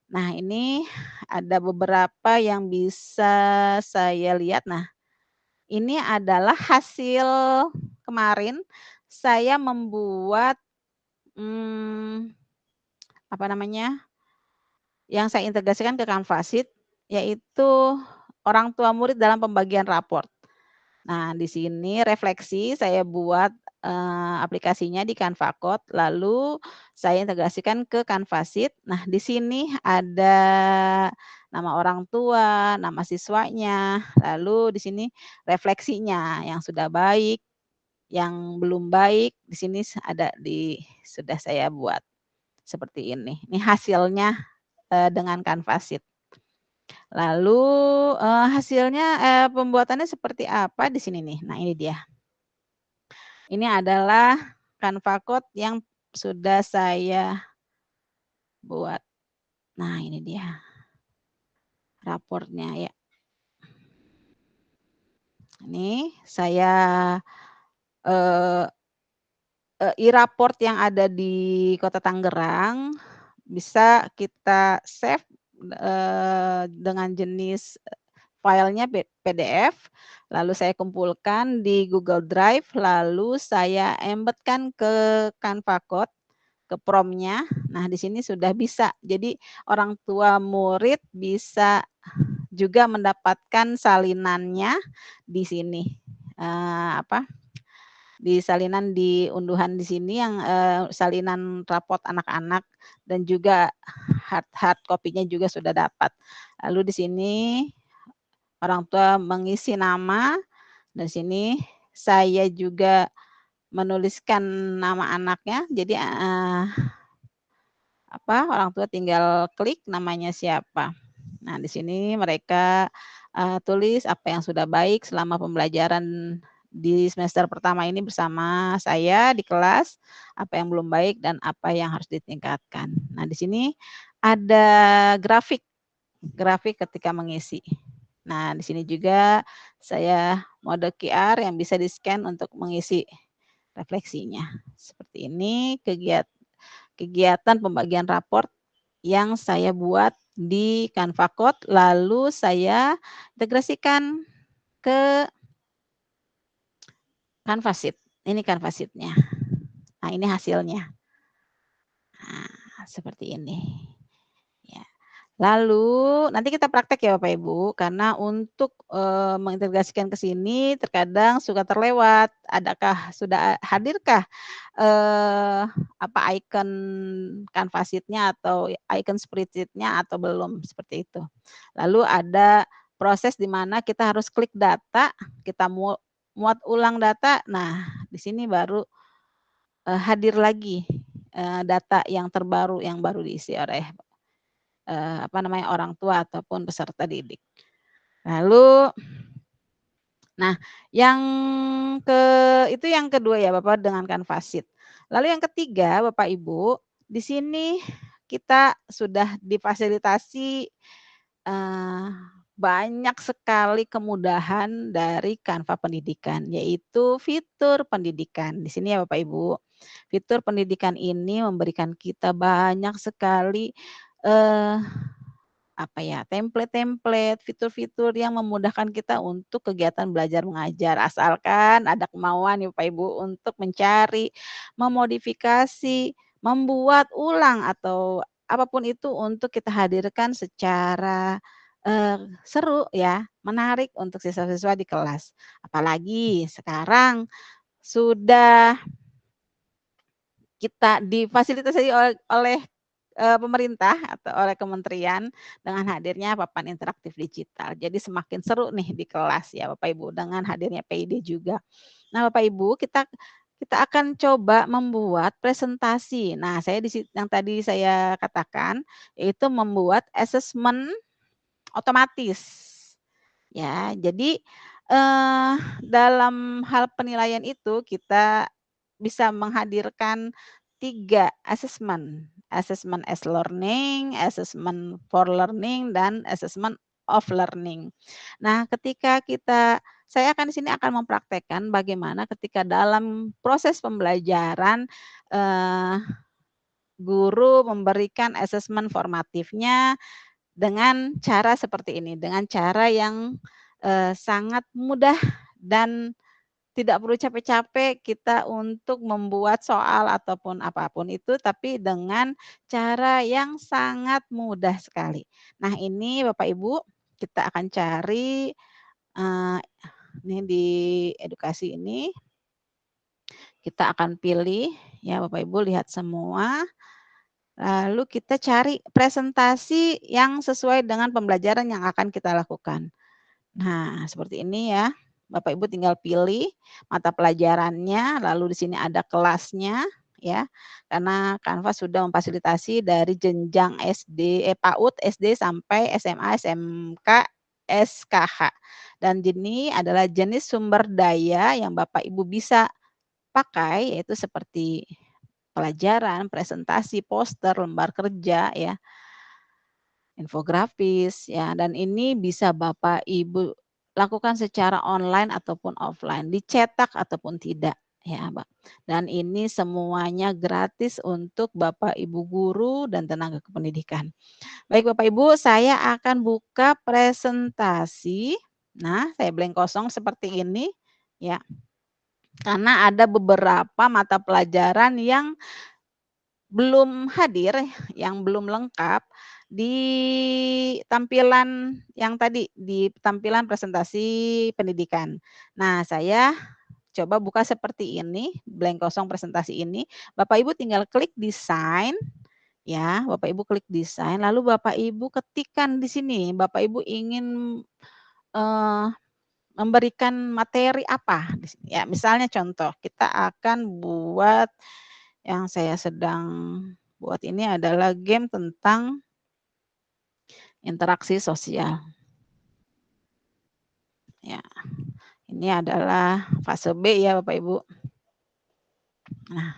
Nah, ini ada beberapa yang bisa saya lihat. Nah, ini adalah hasil kemarin saya membuat, yang saya integrasikan ke Canva Sheet, yaitu orang tua murid dalam pembagian raport. Nah, di sini refleksi saya buat, aplikasinya di Canva Code, lalu saya integrasikan ke Canva Sheet. Nah, di sini ada nama orang tua, nama siswanya, lalu di sini refleksinya, yang sudah baik, yang belum baik, di sini sudah saya buat, seperti ini. Ini hasilnya, dengan Canva Sheet. Lalu, hasilnya, pembuatannya seperti apa di sini nih. Nah, ini dia. Ini adalah Canva Code yang sudah saya buat. Nah, ini dia raportnya ya. Ini saya e-raport yang ada di Kota Tangerang bisa kita save dengan jenis filenya PDF, lalu saya kumpulkan di Google Drive, lalu saya embedkan ke Canva Code, ke prompt-nya. Nah, di sini sudah bisa. Jadi orang tua murid bisa juga mendapatkan salinannya di sini. Di salinan di unduhan di sini yang salinan raport anak-anak dan juga hard copy-nya juga sudah dapat. Lalu di sini orang tua mengisi nama, dan sini saya juga menuliskan nama anaknya. Jadi orang tua tinggal klik namanya siapa. Nah, di sini mereka tulis apa yang sudah baik selama pembelajaran di semester pertama ini bersama saya di kelas, apa yang belum baik dan apa yang harus ditingkatkan. Nah, di sini ada grafik ketika mengisi. Nah, di sini juga saya mode QR yang bisa di-scan untuk mengisi refleksinya. Seperti ini kegiatan pembagian raport yang saya buat di Canva Code, lalu saya integrasikan ke Canva Sheet. Ini Canva Sheet-nya. Nah, ini hasilnya. Nah, seperti ini. Ya. Lalu nanti kita praktek ya Bapak Ibu, karena untuk mengintegrasikan ke sini terkadang suka terlewat. Hadirkah apa icon Canva Sheet-nya atau icon spreadsheet-nya atau belum, seperti itu. Lalu ada proses di mana kita harus klik data, kita muat ulang data. Nah, di sini baru hadir lagi data yang terbaru yang baru diisi oleh orang tua ataupun peserta didik. Lalu, nah itu yang kedua ya Bapak dengan Canva Sheet. Lalu yang ketiga Bapak Ibu, di sini kita sudah difasilitasi banyak sekali kemudahan dari Canva Pendidikan, yaitu fitur pendidikan. Di sini ya Bapak Ibu, fitur pendidikan ini memberikan kita banyak sekali template-template, fitur-fitur yang memudahkan kita untuk kegiatan belajar mengajar. Asalkan ada kemauan ya Bapak Ibu untuk mencari, memodifikasi, membuat ulang atau apapun itu untuk kita hadirkan secara seru ya, menarik untuk siswa-siswa di kelas. Apalagi sekarang sudah kita difasilitasi oleh pemerintah atau oleh kementerian dengan hadirnya papan interaktif digital. Jadi semakin seru nih di kelas ya Bapak Ibu dengan hadirnya PID juga. Nah Bapak Ibu, kita akan coba membuat presentasi. Nah, yang tadi saya katakan yaitu membuat assessment otomatis. Ya, jadi dalam hal penilaian itu kita bisa menghadirkan 3 assessment. Assessment as learning, assessment for learning, dan assessment of learning. Nah, saya di sini akan mempraktekkan bagaimana ketika dalam proses pembelajaran guru memberikan assessment formatifnya dengan cara seperti ini, dengan cara yang sangat mudah dan tidak perlu capek-capek kita untuk membuat soal ataupun apapun itu, tapi dengan cara yang sangat mudah sekali. Nah, ini Bapak Ibu, kita akan cari ini di edukasi ini, kita akan pilih ya Bapak Ibu, lihat semua. Lalu kita cari presentasi yang sesuai dengan pembelajaran yang akan kita lakukan. Nah, seperti ini ya. Bapak Ibu tinggal pilih mata pelajarannya, lalu di sini ada kelasnya ya. Karena Canva sudah memfasilitasi dari jenjang PAUD, SD sampai SMA, SMK, SKH. Dan ini adalah jenis sumber daya yang Bapak Ibu bisa pakai, yaitu seperti pelajaran, presentasi, poster, lembar kerja ya, infografis ya, dan ini bisa Bapak Ibu lakukan secara online ataupun offline, dicetak ataupun tidak ya, Mbak. Dan ini semuanya gratis untuk Bapak Ibu guru dan tenaga kependidikan. Baik Bapak Ibu, saya akan buka presentasi. Nah, saya blank kosong seperti ini ya. Karena ada beberapa mata pelajaran yang belum hadir, yang belum lengkap di tampilan yang tadi, di tampilan presentasi pendidikan. Nah, saya coba buka seperti ini, blank kosong presentasi ini. Bapak Ibu tinggal klik desain, ya, Bapak Ibu klik desain, lalu Bapak Ibu ketikkan di sini, Bapak Ibu ingin memberikan materi apa di sini. Ya, misalnya contoh, kita akan buat yang saya sedang buat ini adalah game tentang interaksi sosial. Ya, ini adalah fase B ya Bapak Ibu. Nah,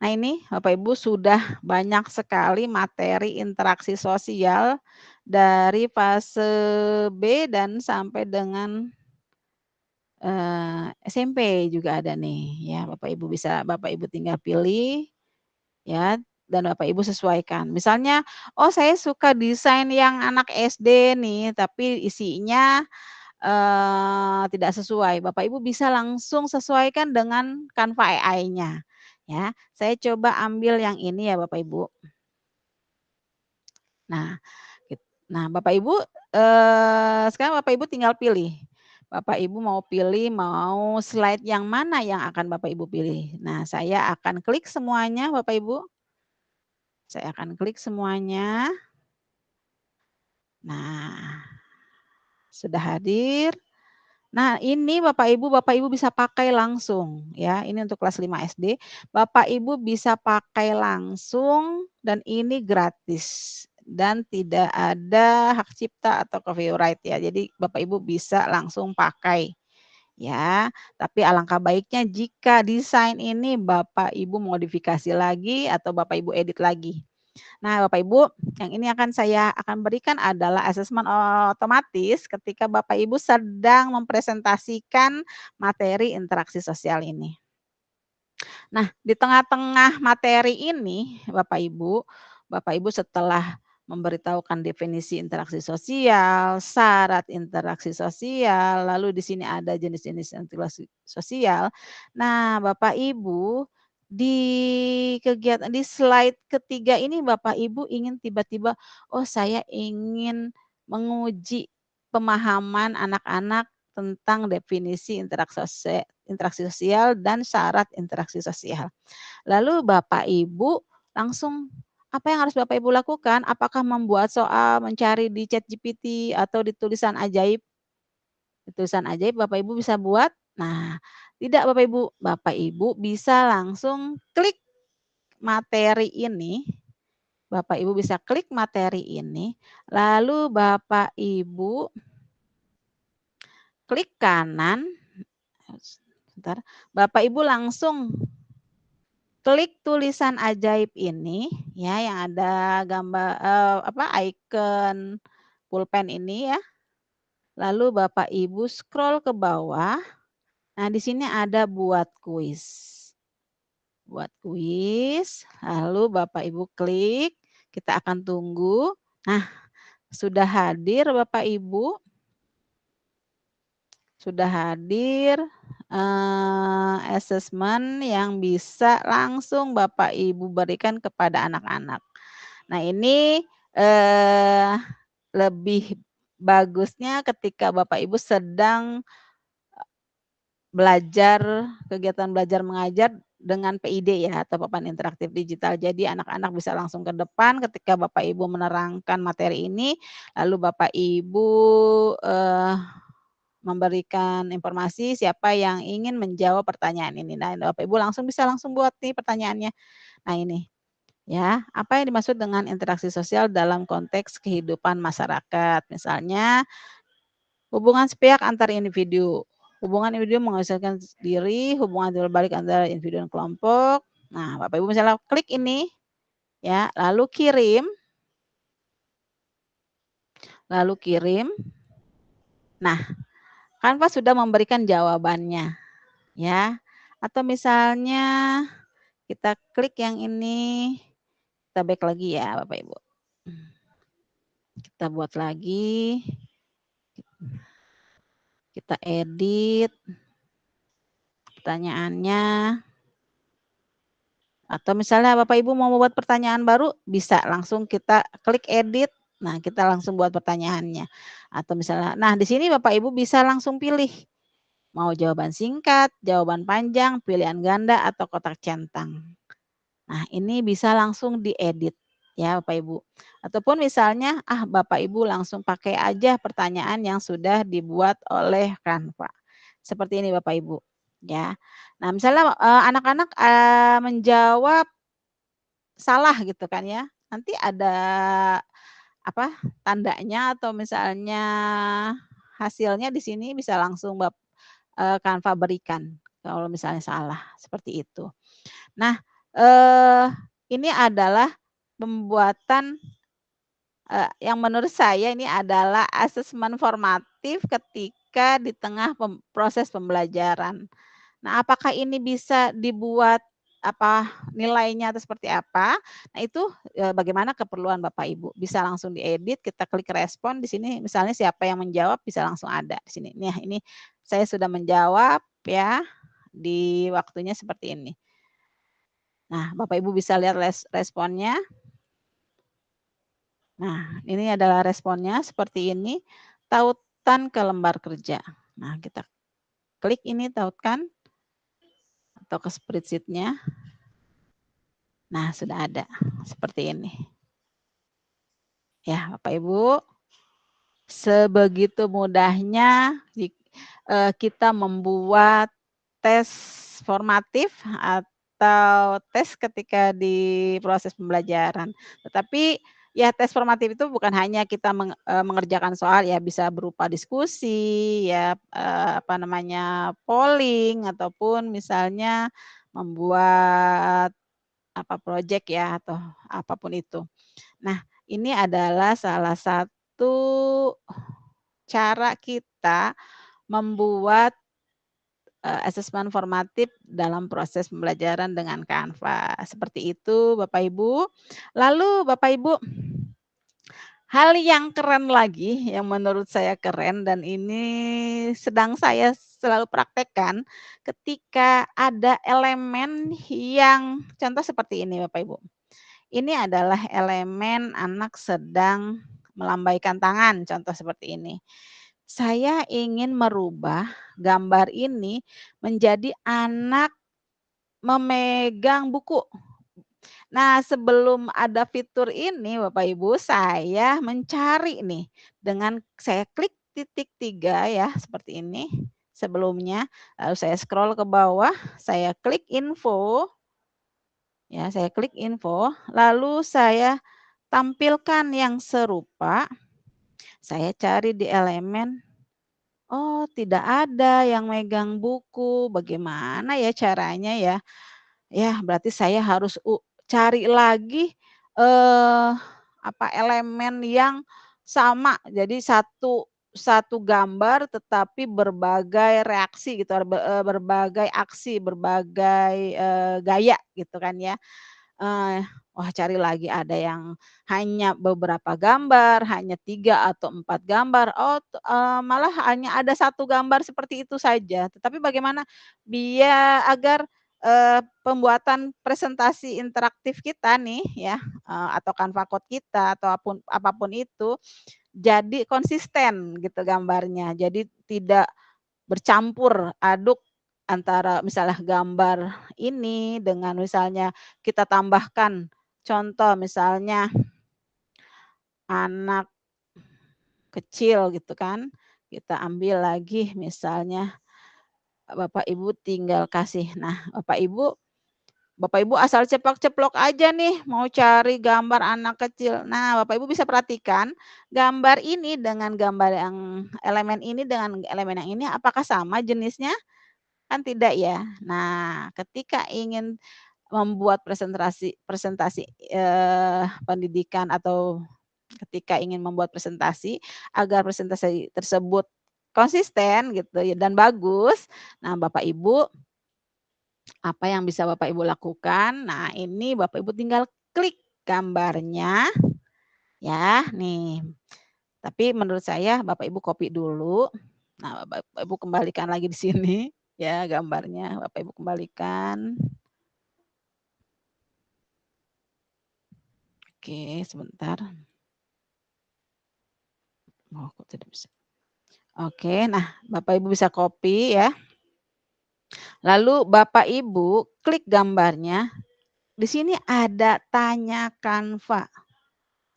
Nah ini Bapak Ibu sudah banyak sekali materi interaksi sosial dari fase B dan sampai dengan SMP juga ada nih ya, Bapak Ibu tinggal pilih ya, dan Bapak Ibu sesuaikan. Misalnya, oh saya suka desain yang anak SD nih, tapi isinya tidak sesuai. Bapak Ibu bisa langsung sesuaikan dengan Canva AI-nya ya. Saya coba ambil yang ini ya Bapak Ibu. Nah, nah Bapak Ibu, sekarang Bapak Ibu tinggal pilih. Bapak Ibu mau pilih mau slide yang mana yang akan Bapak Ibu pilih. Nah, saya akan klik semuanya Bapak Ibu. Saya akan klik semuanya. Nah, sudah hadir. Nah, ini Bapak Ibu bisa pakai langsung ya. Ini untuk kelas 5 SD. Bapak Ibu bisa pakai langsung dan ini gratis dan tidak ada hak cipta atau copyright ya. Jadi Bapak Ibu bisa langsung pakai ya. Tapi alangkah baiknya jika desain ini Bapak Ibu modifikasi lagi atau Bapak Ibu edit lagi. Nah, Bapak Ibu, yang ini saya akan berikan adalah asesmen otomatis ketika Bapak Ibu sedang mempresentasikan materi interaksi sosial ini. Nah, di tengah-tengah materi ini, Bapak Ibu setelah memberitahukan definisi interaksi sosial, syarat interaksi sosial, lalu di sini ada jenis-jenis interaksi sosial. Nah, Bapak Ibu di slide ketiga ini Bapak Ibu ingin tiba-tiba, oh saya ingin menguji pemahaman anak-anak tentang definisi interaksi sosial dan syarat interaksi sosial. Lalu Bapak Ibu langsung apa yang harus Bapak Ibu lakukan? Apakah membuat soal, mencari di ChatGPT atau di tulisan ajaib? Di tulisan ajaib Bapak Ibu bisa buat? Nah, tidak Bapak Ibu. Bapak Ibu bisa langsung klik materi ini. Bapak Ibu bisa klik materi ini, lalu Bapak Ibu klik kanan, sebentar, Bapak Ibu langsung klik tulisan ajaib ini ya yang ada gambar icon pulpen ini ya. Lalu Bapak Ibu scroll ke bawah. Nah, di sini ada buat kuis. Buat kuis, lalu Bapak Ibu klik, kita akan tunggu. Nah, sudah hadir Bapak Ibu. Sudah hadir asesmen yang bisa langsung Bapak Ibu berikan kepada anak-anak. Nah ini lebih bagusnya ketika Bapak Ibu sedang kegiatan belajar mengajar dengan PID ya atau papan interaktif digital. Jadi anak-anak bisa langsung ke depan ketika Bapak Ibu menerangkan materi ini, lalu Bapak Ibu memberikan informasi siapa yang ingin menjawab pertanyaan ini. Nah, Bapak Ibu bisa langsung buat nih pertanyaannya. Nah, ini ya, apa yang dimaksud dengan interaksi sosial dalam konteks kehidupan masyarakat? Misalnya hubungan sepihak antar individu. Hubungan individu menghasilkan diri, hubungan terbalik antara individu dan kelompok. Nah, Bapak Ibu misalnya klik ini ya, lalu kirim. Nah, Canva sudah memberikan jawabannya ya. Atau misalnya kita klik yang ini, kita back lagi ya Bapak Ibu. Kita buat lagi. Kita edit pertanyaannya. Atau misalnya Bapak Ibu mau membuat pertanyaan baru, bisa langsung kita klik edit. Nah, kita langsung buat pertanyaannya. Atau misalnya, nah di sini Bapak Ibu bisa langsung pilih. Mau jawaban singkat, jawaban panjang, pilihan ganda, atau kotak centang. Nah, ini bisa langsung diedit ya Bapak Ibu. Ataupun misalnya, Bapak Ibu langsung pakai aja pertanyaan yang sudah dibuat oleh Canva. Seperti ini Bapak Ibu. Ya. Nah, misalnya anak-anak menjawab salah gitu kan ya. Nanti ada tandanya atau misalnya hasilnya di sini bisa langsung Canva berikan kalau misalnya salah seperti itu. Nah, ini adalah pembuatan yang menurut saya ini adalah asesmen formatif ketika di tengah proses pembelajaran. Nah, apakah ini bisa dibuat nilainya atau seperti apa? Nah, itu bagaimana keperluan Bapak Ibu. Bisa langsung diedit, kita klik respon di sini misalnya siapa yang menjawab bisa langsung ada di sini. Nah, ini saya sudah menjawab ya di waktunya seperti ini. Nah, Bapak Ibu bisa lihat responnya. Nah, ini adalah responnya seperti ini, tautan ke lembar kerja. Nah, kita klik ini tautkan atau ke spreadsheet-nya. Nah, sudah ada seperti ini. Ya, Bapak Ibu, sebegitu mudahnya kita membuat tes formatif atau tes ketika di proses pembelajaran. Tetapi ya tes formatif itu bukan hanya kita mengerjakan soal ya, bisa berupa diskusi ya, polling ataupun misalnya membuat project ya atau apapun itu. Nah, ini adalah salah satu cara kita membuat asesmen formatif dalam proses pembelajaran dengan Canva. Seperti itu Bapak Ibu. Lalu Bapak Ibu, hal yang keren lagi yang menurut saya keren dan ini sedang saya selalu praktekkan ketika ada elemen yang contoh seperti ini Bapak Ibu. Ini adalah elemen anak sedang melambaikan tangan, contoh seperti ini. Saya ingin merubah gambar ini menjadi anak memegang buku. Nah, sebelum ada fitur ini Bapak Ibu, saya mencari nih dengan saya klik titik 3 ya, seperti ini sebelumnya. Lalu saya scroll ke bawah, saya klik info. Ya, saya klik info, lalu saya tampilkan yang serupa. Saya cari di elemen. Oh, tidak ada yang megang buku. Bagaimana ya caranya ya? Ya, berarti saya harus cari lagi elemen yang sama. Jadi satu gambar tetapi berbagai reaksi gitu, berbagai aksi, berbagai gaya gitu kan ya. Wah cari lagi ada yang hanya beberapa gambar, hanya 3 atau 4 gambar, malah hanya ada 1 gambar seperti itu saja. Tetapi bagaimana biar agar, pembuatan presentasi interaktif kita nih ya, atau Canva Code kita atau apapun itu, jadi konsisten gitu gambarnya. Jadi tidak bercampur aduk antara misalnya gambar ini dengan misalnya kita tambahkan contoh misalnya anak kecil gitu kan, kita ambil lagi misalnya Bapak Ibu tinggal kasih. Nah, Bapak Ibu asal ceplok-ceplok aja nih mau cari gambar anak kecil. Nah, Bapak Ibu bisa perhatikan gambar ini dengan gambar yang elemen ini dengan elemen yang ini apakah sama jenisnya? Kan tidak ya. Nah, ketika ingin membuat presentasi pendidikan atau ketika ingin membuat presentasi agar presentasi tersebut konsisten gitu ya dan bagus. Nah, Bapak Ibu apa yang bisa Bapak Ibu lakukan? Nah, ini Bapak Ibu tinggal klik gambarnya ya, nih. Tapi menurut saya Bapak Ibu copy dulu. Nah, Bapak Ibu kembalikan lagi di sini ya gambarnya Bapak Ibu kembalikan. Oke, sebentar. Oh, kok tidak bisa. Oke, nah Bapak Ibu bisa copy ya. Lalu Bapak Ibu klik gambarnya. Di sini ada tanya Canva.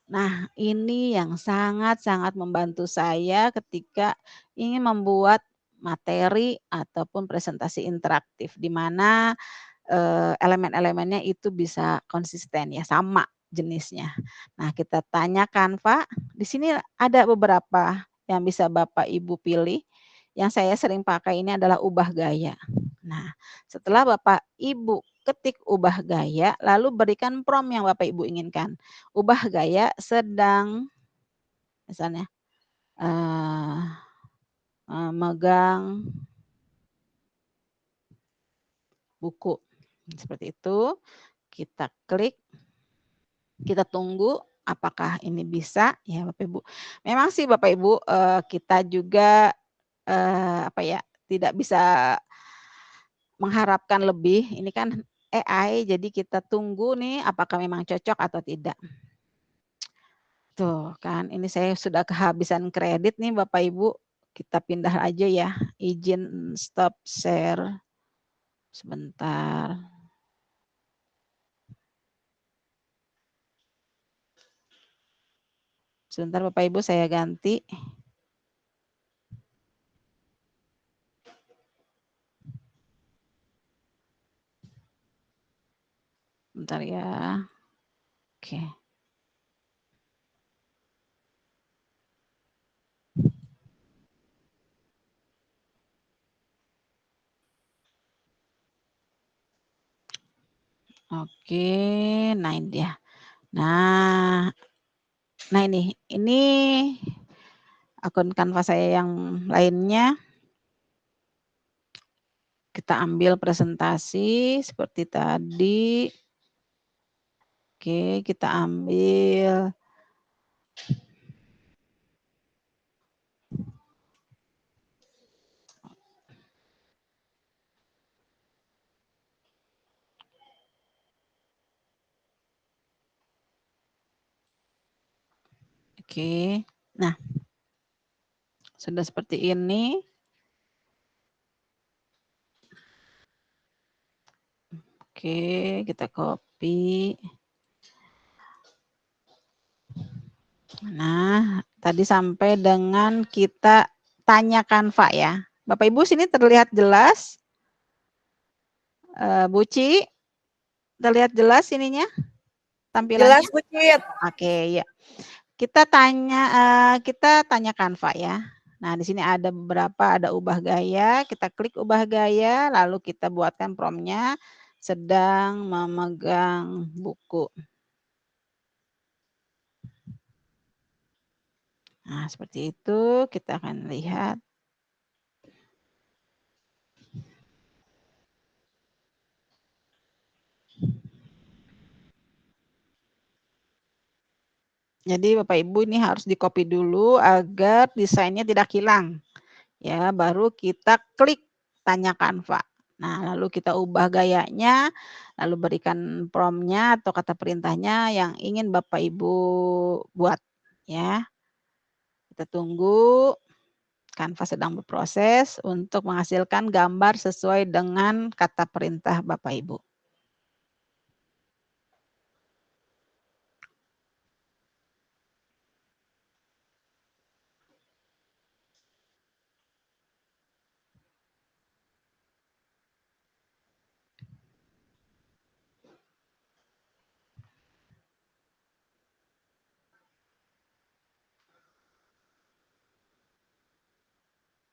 Nah, ini yang sangat-sangat membantu saya ketika ingin membuat materi ataupun presentasi interaktif di mana elemen-elemennya itu bisa konsisten ya, sama jenisnya. Nah, kita tanya Canva, di sini ada beberapa yang bisa Bapak Ibu pilih. Yang saya sering pakai ini adalah ubah gaya. Nah, setelah Bapak Ibu ketik ubah gaya, lalu berikan prompt yang Bapak Ibu inginkan. Ubah gaya sedang, misalnya, megang buku. Seperti itu, kita klik, kita tunggu apakah ini bisa ya Bapak Ibu. Memang sih Bapak Ibu, kita juga, tidak bisa mengharapkan lebih, ini kan AI, jadi kita tunggu nih apakah memang cocok atau tidak. Tuh kan, ini saya sudah kehabisan kredit nih Bapak Ibu, kita pindah aja ya, izin stop share sebentar. Sebentar Bapak Ibu, saya ganti. Bentar ya. Oke. Oke, nah ini dia. Nah ini akun Canva saya yang lainnya. Kita ambil presentasi seperti tadi. Oke, kita ambil oke. Nah, sudah seperti ini. Oke, kita copy. Nah, tadi sampai dengan kita tanya Canva ya. Bapak Ibu sini terlihat jelas? Bu Ci, terlihat jelas ininya? Tampilannya? Jelas Bu Cit. Oke, ya. Kita tanya Canva ya. Nah, di sini ada beberapa, ada ubah gaya, kita klik ubah gaya, lalu kita buatkan prompt-nya sedang memegang buku. Nah, seperti itu kita akan lihat. Jadi Bapak Ibu ini harus di-copy dulu agar desainnya tidak hilang. Ya, baru kita klik tanya Canva. Nah, lalu kita ubah gayanya, lalu berikan prompt-nya atau kata perintahnya yang ingin Bapak Ibu buat ya. Kita tunggu. Canva sedang berproses untuk menghasilkan gambar sesuai dengan kata perintah Bapak Ibu.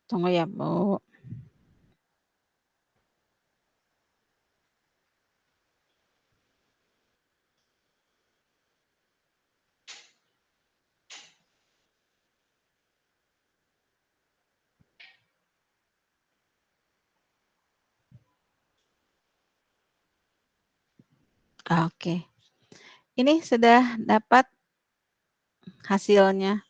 Tunggu ya, Bu. Oke. Ini sudah dapat hasilnya.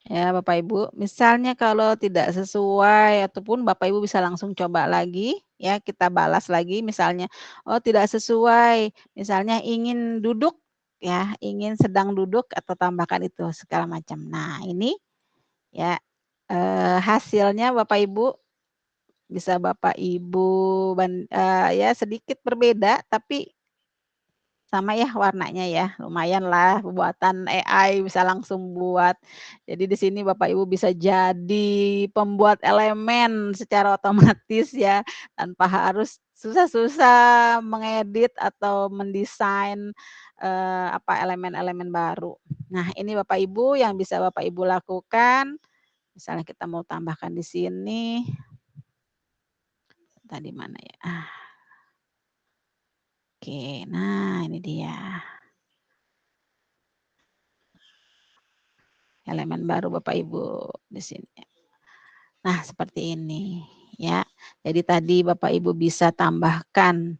Ya, Bapak Ibu, misalnya kalau tidak sesuai ataupun Bapak Ibu bisa langsung coba lagi ya, kita balas lagi misalnya, oh tidak sesuai, misalnya ingin duduk ya, ingin sedang duduk atau tambahkan itu segala macam. Nah, ini ya hasilnya Bapak Ibu bisa Bapak Ibu ya sedikit berbeda tapi sama ya warnanya ya, lumayan lah buatan AI bisa langsung buat. Jadi di sini Bapak Ibu bisa jadi pembuat elemen secara otomatis ya, tanpa harus susah-susah mengedit atau mendesain, elemen-elemen baru. Nah ini Bapak Ibu yang bisa Bapak Ibu lakukan, misalnya kita mau tambahkan di sini, tadi mana ya? Oke, nah ini dia. Elemen baru Bapak Ibu di sini. Nah, seperti ini ya. Jadi tadi Bapak Ibu bisa tambahkan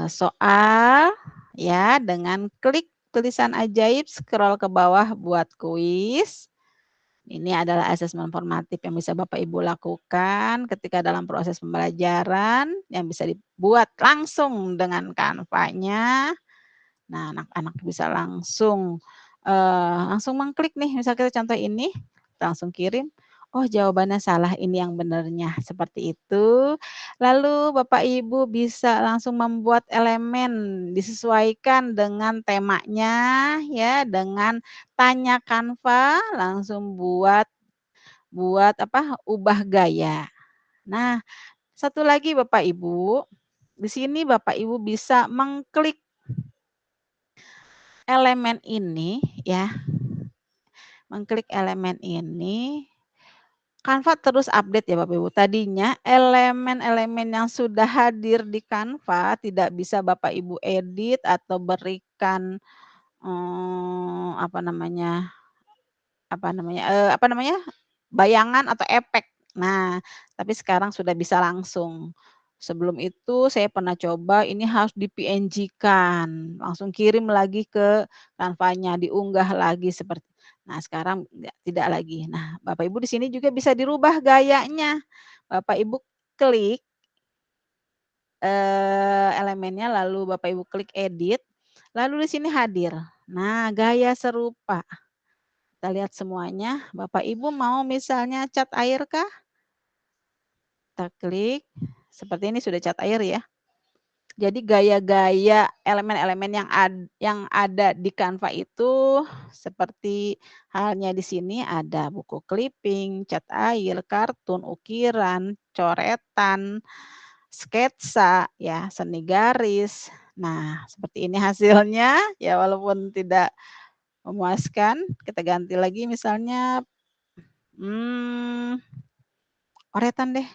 soal ya dengan klik tulisan ajaib, scroll ke bawah buat kuis. Ini adalah asesmen formatif yang bisa Bapak Ibu lakukan ketika dalam proses pembelajaran yang bisa dibuat langsung dengan Canva-nya. Nah, anak-anak bisa langsung langsung mengklik nih, misal kita contoh ini, langsung kirim, oh jawabannya salah, ini yang benernya, seperti itu. Lalu Bapak Ibu bisa langsung membuat elemen disesuaikan dengan temanya ya, dengan tanya Canva, langsung buat ubah gaya. Nah, satu lagi Bapak Ibu, di sini Bapak Ibu bisa mengklik elemen ini ya, mengklik elemen ini, Canva terus update ya Bapak Ibu. Tadinya elemen-elemen yang sudah hadir di Canva tidak bisa Bapak Ibu edit atau berikan, apa namanya, bayangan atau efek. Nah, tapi sekarang sudah bisa langsung. Sebelum itu saya pernah coba ini harus di-PNG-kan, langsung kirim lagi ke Canva-nya, diunggah lagi seperti nah sekarang tidak lagi. Nah, Bapak Ibu di sini juga bisa dirubah gayanya. Bapak Ibu klik, elemennya lalu Bapak Ibu klik edit, lalu di sini hadir. Nah, gaya serupa. Kita lihat semuanya, Bapak Ibu mau misalnya cat air kah? Kita klik, seperti ini sudah cat air ya. Jadi gaya-gaya elemen-elemen yang ada di Canva itu seperti halnya di sini ada buku clipping, cat air, kartun, ukiran, coretan, sketsa, ya, seni garis. Nah, seperti ini hasilnya ya walaupun tidak memuaskan, kita ganti lagi misalnya oretan deh.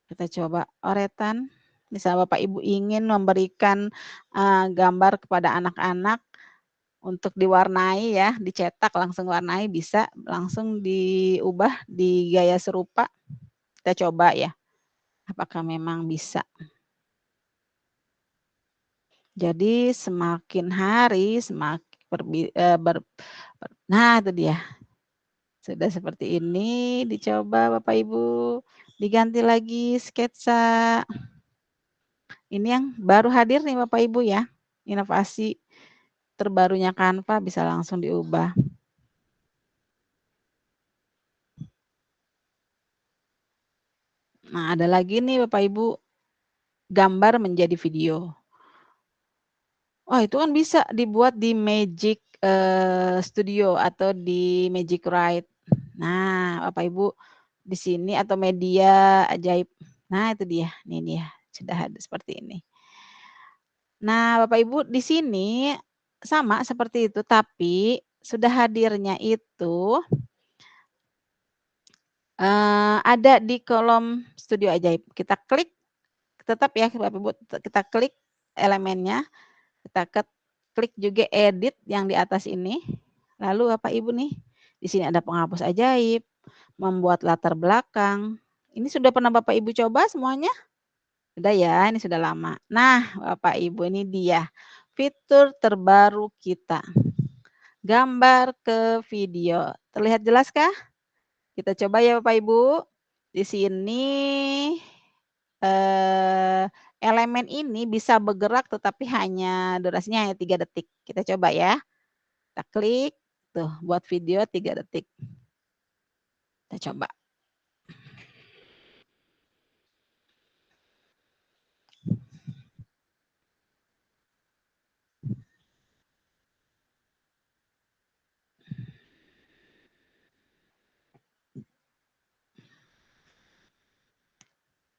Kita coba oretan. Misal Bapak Ibu ingin memberikan gambar kepada anak-anak untuk diwarnai ya, dicetak langsung warnai bisa, langsung diubah di gaya serupa. Kita coba ya, apakah memang bisa. Jadi semakin hari semakin nah itu dia. Sudah seperti ini, dicoba Bapak Ibu, diganti lagi sketsa. Ini yang baru hadir nih Bapak Ibu ya, inovasi terbarunya Canva bisa langsung diubah. Nah, ada lagi nih Bapak Ibu, gambar menjadi video. Wah, itu kan bisa dibuat di Magic Studio atau di Magic Write. Nah, Bapak Ibu di sini atau media ajaib. Nah, itu dia. Ini dia, sudah ada seperti ini. Nah, Bapak Ibu di sini sama seperti itu, tapi sudah hadirnya itu ada di kolom studio ajaib. Kita klik, tetap ya Bapak Ibu, kita klik elemennya, kita klik juga edit yang di atas ini. Lalu Bapak Ibu nih, di sini ada penghapus ajaib, membuat latar belakang. Ini sudah pernah Bapak Ibu coba semuanya? Sudah ya, ini sudah lama. Nah, Bapak Ibu ini dia fitur terbaru kita. Gambar ke video. Terlihat jelaskah? Kita coba ya Bapak Ibu. Di sini elemen ini bisa bergerak tetapi hanya durasinya hanya 3 detik. Kita coba ya. Kita klik, tuh buat video 3 detik. Kita coba.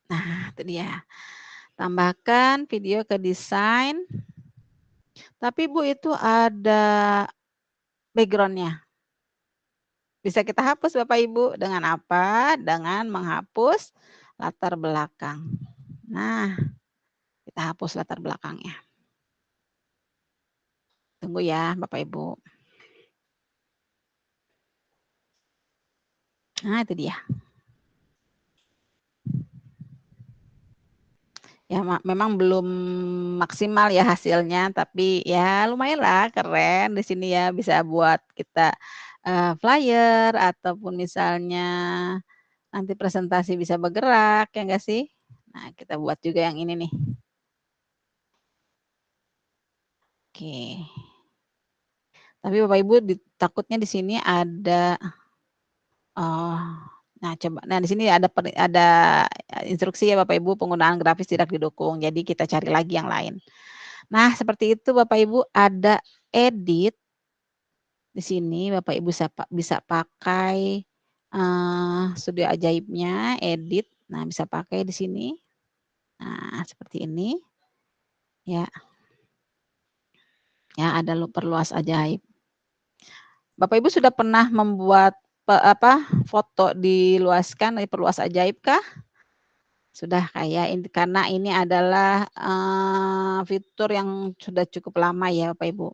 Nah, itu dia. Tambahkan video ke desain. Tapi Bu itu ada background-nya. Bisa kita hapus Bapak Ibu dengan apa? Dengan menghapus latar belakang. Nah, Kita hapus latar belakangnya. Tunggu ya Bapak Ibu. Nah itu dia. Ya memang belum maksimal ya hasilnya, tapi ya lumayan lah, keren di sini ya, bisa buat kita, flyer ataupun misalnya nanti presentasi bisa bergerak, ya enggak sih? Nah, kita buat juga yang ini nih. Oke. Tapi Bapak Ibu takutnya di sini ada nah coba, nah di sini ada instruksi ya Bapak Ibu, penggunaan grafis tidak didukung, jadi kita cari lagi yang lain. Nah, seperti itu Bapak Ibu, ada edit. Di sini Bapak Ibu bisa pakai studio ajaibnya, edit. Nah, bisa pakai di sini. Nah, seperti ini. Ya. Ya, ada perluas ajaib. Bapak Ibu sudah pernah membuat foto diluaskan, perluas ajaib kah? Sudah kayak ini, karena ini adalah fitur yang sudah cukup lama ya Bapak Ibu.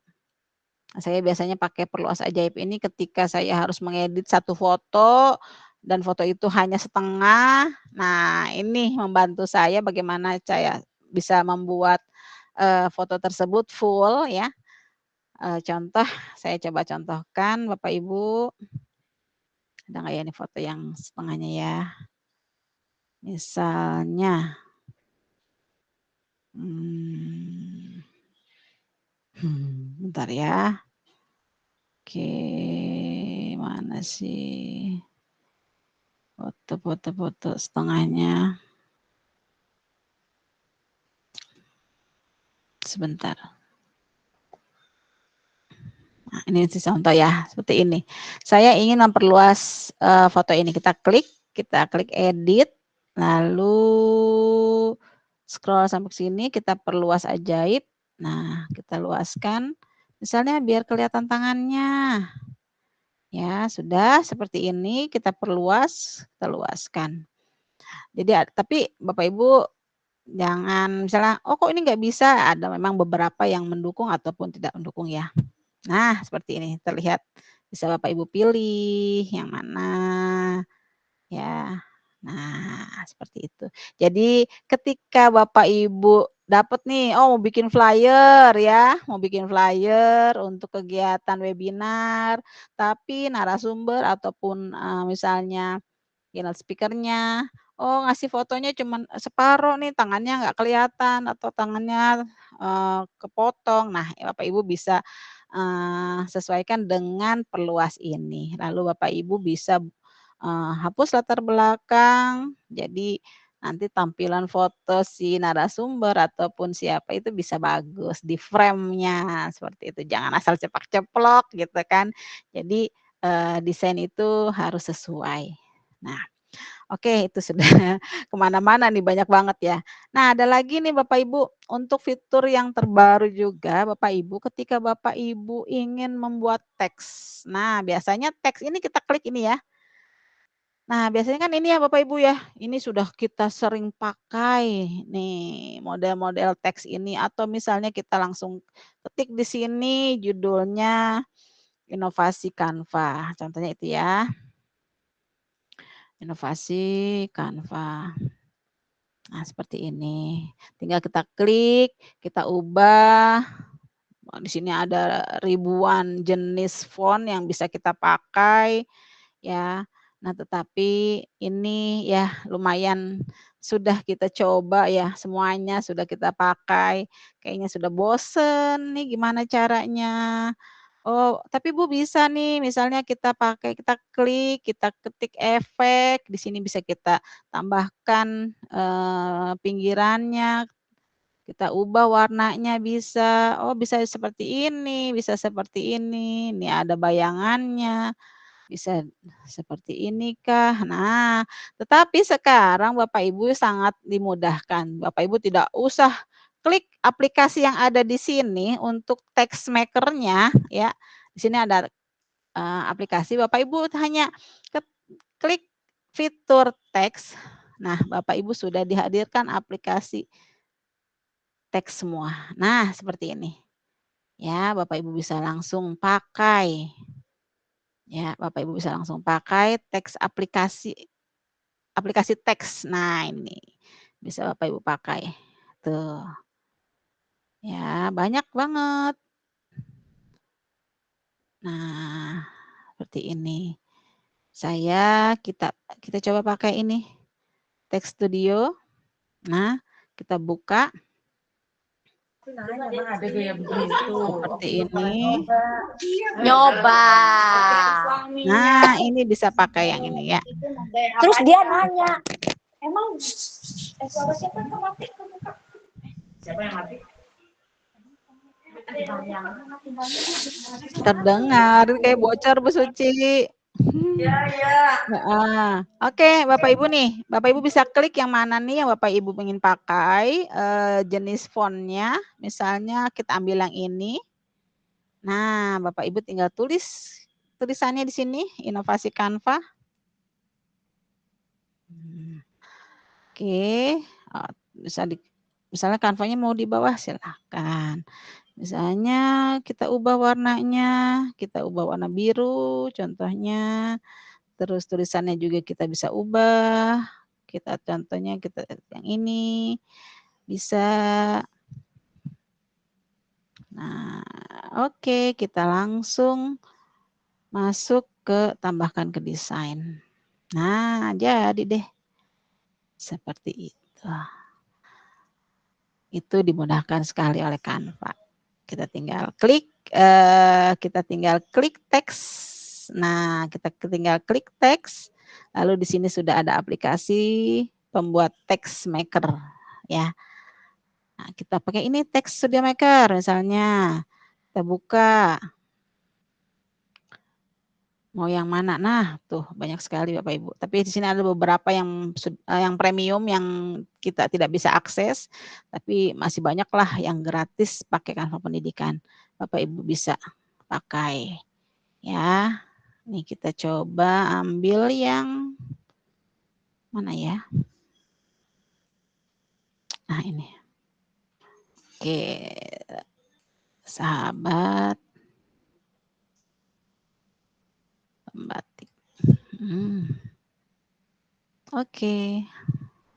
Saya biasanya pakai perluas ajaib ini ketika saya harus mengedit satu foto dan foto itu hanya setengah. Nah, ini membantu saya bagaimana saya bisa membuat foto tersebut full ya. Contoh, saya coba contohkan Bapak Ibu. Ada nggak ya ini foto yang setengahnya ya? Misalnya, bentar ya. Oke, mana sih foto setengahnya? Sebentar. Nah, ini contoh ya, seperti ini. Saya ingin memperluas foto ini. Kita klik edit, lalu scroll sampai sini, kita perluas ajaib. Nah, kita luaskan. Misalnya biar kelihatan tangannya. Ya, sudah seperti ini, kita perluas, kita luaskan. Jadi, tapi Bapak Ibu jangan misalnya, oh kok ini nggak bisa, ada memang beberapa yang mendukung ataupun tidak mendukung ya. Nah, seperti ini terlihat, bisa Bapak Ibu pilih yang mana ya. Nah, seperti itu. Jadi ketika Bapak Ibu dapat nih, oh mau bikin flyer ya, mau bikin flyer untuk kegiatan webinar, tapi narasumber ataupun misalnya keynote speaker-nya, oh ngasih fotonya cuman separuh nih, tangannya nggak kelihatan atau tangannya kepotong. Nah, Bapak Ibu bisa sesuaikan dengan perluas ini. Lalu Bapak Ibu bisa hapus latar belakang, jadi nanti tampilan foto si narasumber ataupun siapa itu bisa bagus di frame-nya, seperti itu. Jangan asal ceplok-ceplok gitu kan. Jadi desain itu harus sesuai. Nah, oke, itu sudah kemana-mana nih, banyak banget ya. Nah, ada lagi nih Bapak Ibu, untuk fitur yang terbaru juga Bapak Ibu, ketika Bapak Ibu ingin membuat teks. Nah, biasanya teks ini kita klik ini ya. Nah, biasanya kan ini ya Bapak Ibu ya, ini sudah kita sering pakai nih model-model teks ini, atau misalnya kita langsung ketik di sini judulnya inovasi Canva. Contohnya itu ya. Inovasi Canva. Nah, seperti ini. Tinggal kita klik, kita ubah. Di sini ada ribuan jenis font yang bisa kita pakai ya. Nah, tetapi ini ya lumayan sudah kita coba ya, semuanya sudah kita pakai. Kayaknya sudah bosen nih gimana caranya. Oh, tapi Bu bisa nih, misalnya kita klik, kita ketik efek, di sini bisa kita tambahkan pinggirannya, kita ubah warnanya bisa, oh bisa seperti ini, bisa seperti ini ada bayangannya, bisa seperti ini kah. Nah, tetapi sekarang Bapak Ibu sangat dimudahkan, Bapak Ibu tidak usah klik aplikasi yang ada di sini untuk text maker-nya ya. Di sini ada aplikasi, Bapak Ibu hanya klik fitur teks. Nah, Bapak Ibu sudah dihadirkan aplikasi teks semua. Nah, seperti ini. Ya, Bapak Ibu bisa langsung pakai. Ya, Bapak Ibu bisa langsung pakai teks aplikasi teks. Nah, ini bisa Bapak Ibu pakai. Tuh. Ya, banyak banget. Nah, seperti ini. Kita coba pakai ini. Text Studio. Nah, kita buka. Seperti ini. Nyoba. Nah, ini bisa pakai yang ini ya. Terus dia nanya, emang suara siapa yang mati? Siapa yang mati? Terdengar kayak bocor Bu Suci. Iya, iya. Oke, Bapak Ibu nih. Bapak Ibu bisa klik yang mana nih yang Bapak Ibu ingin pakai, jenis fontnya. Misalnya kita ambil yang ini. Nah, Bapak Ibu tinggal tulis tulisannya di sini, inovasi Canva. Oke, misalnya Canva-nya mau di bawah silahkan. Misalnya kita ubah warnanya, kita ubah warna biru contohnya. Terus tulisannya juga kita bisa ubah. Contohnya kita yang ini bisa. Nah, oke, kita langsung masuk ke tambahkan ke desain. Nah, jadi deh. Seperti itu. Itu dimudahkan sekali oleh Canva. Kita tinggal klik teks. Nah, kita tinggal klik teks. Lalu di sini sudah ada aplikasi pembuat text maker ya. Nah, kita pakai ini Text Studio Maker misalnya. Kita buka. Mau yang mana? Nah, tuh banyak sekali Bapak Ibu. Tapi di sini ada beberapa yang premium yang kita tidak bisa akses, tapi masih banyak lah yang gratis pakai Canva Pendidikan. Bapak Ibu bisa pakai. Ya. Nih kita coba ambil yang mana ya? Nah, ini. Oke. Sahabat batik. Oke.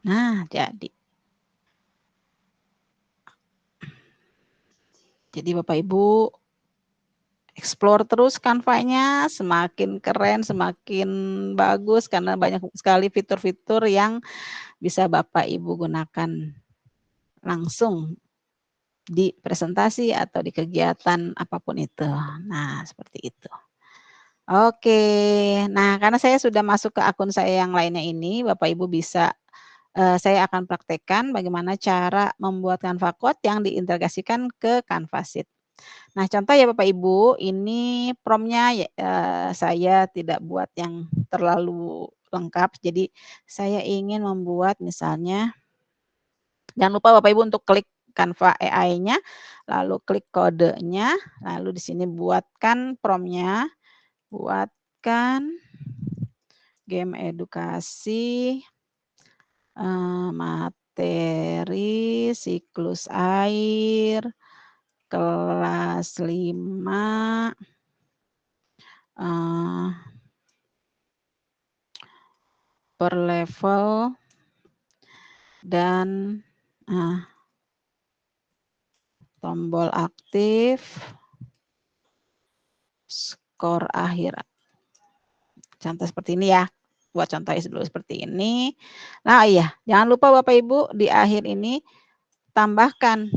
Nah, jadi Bapak Ibu explore terus Canva-nya, semakin keren, semakin bagus karena banyak sekali fitur-fitur yang bisa Bapak Ibu gunakan langsung di presentasi atau di kegiatan apapun itu. Nah, seperti itu. Oke, nah karena saya sudah masuk ke akun saya yang lainnya ini, Bapak Ibu bisa saya akan praktekkan bagaimana cara membuat Canva Code yang diintegrasikan ke Canva Sheet. Nah, contoh ya Bapak Ibu, ini prompt-nya saya tidak buat yang terlalu lengkap. Jadi saya ingin membuat misalnya, jangan lupa Bapak Ibu untuk klik Canva AI-nya, lalu klik kodenya, lalu di sini buatkan prompt-nya, buatkan game edukasi materi siklus air kelas 5 per level dan tombol aktif skor akhir. Contoh seperti ini ya. Buat contoh dulu seperti ini. Nah iya, jangan lupa Bapak Ibu di akhir ini tambahkan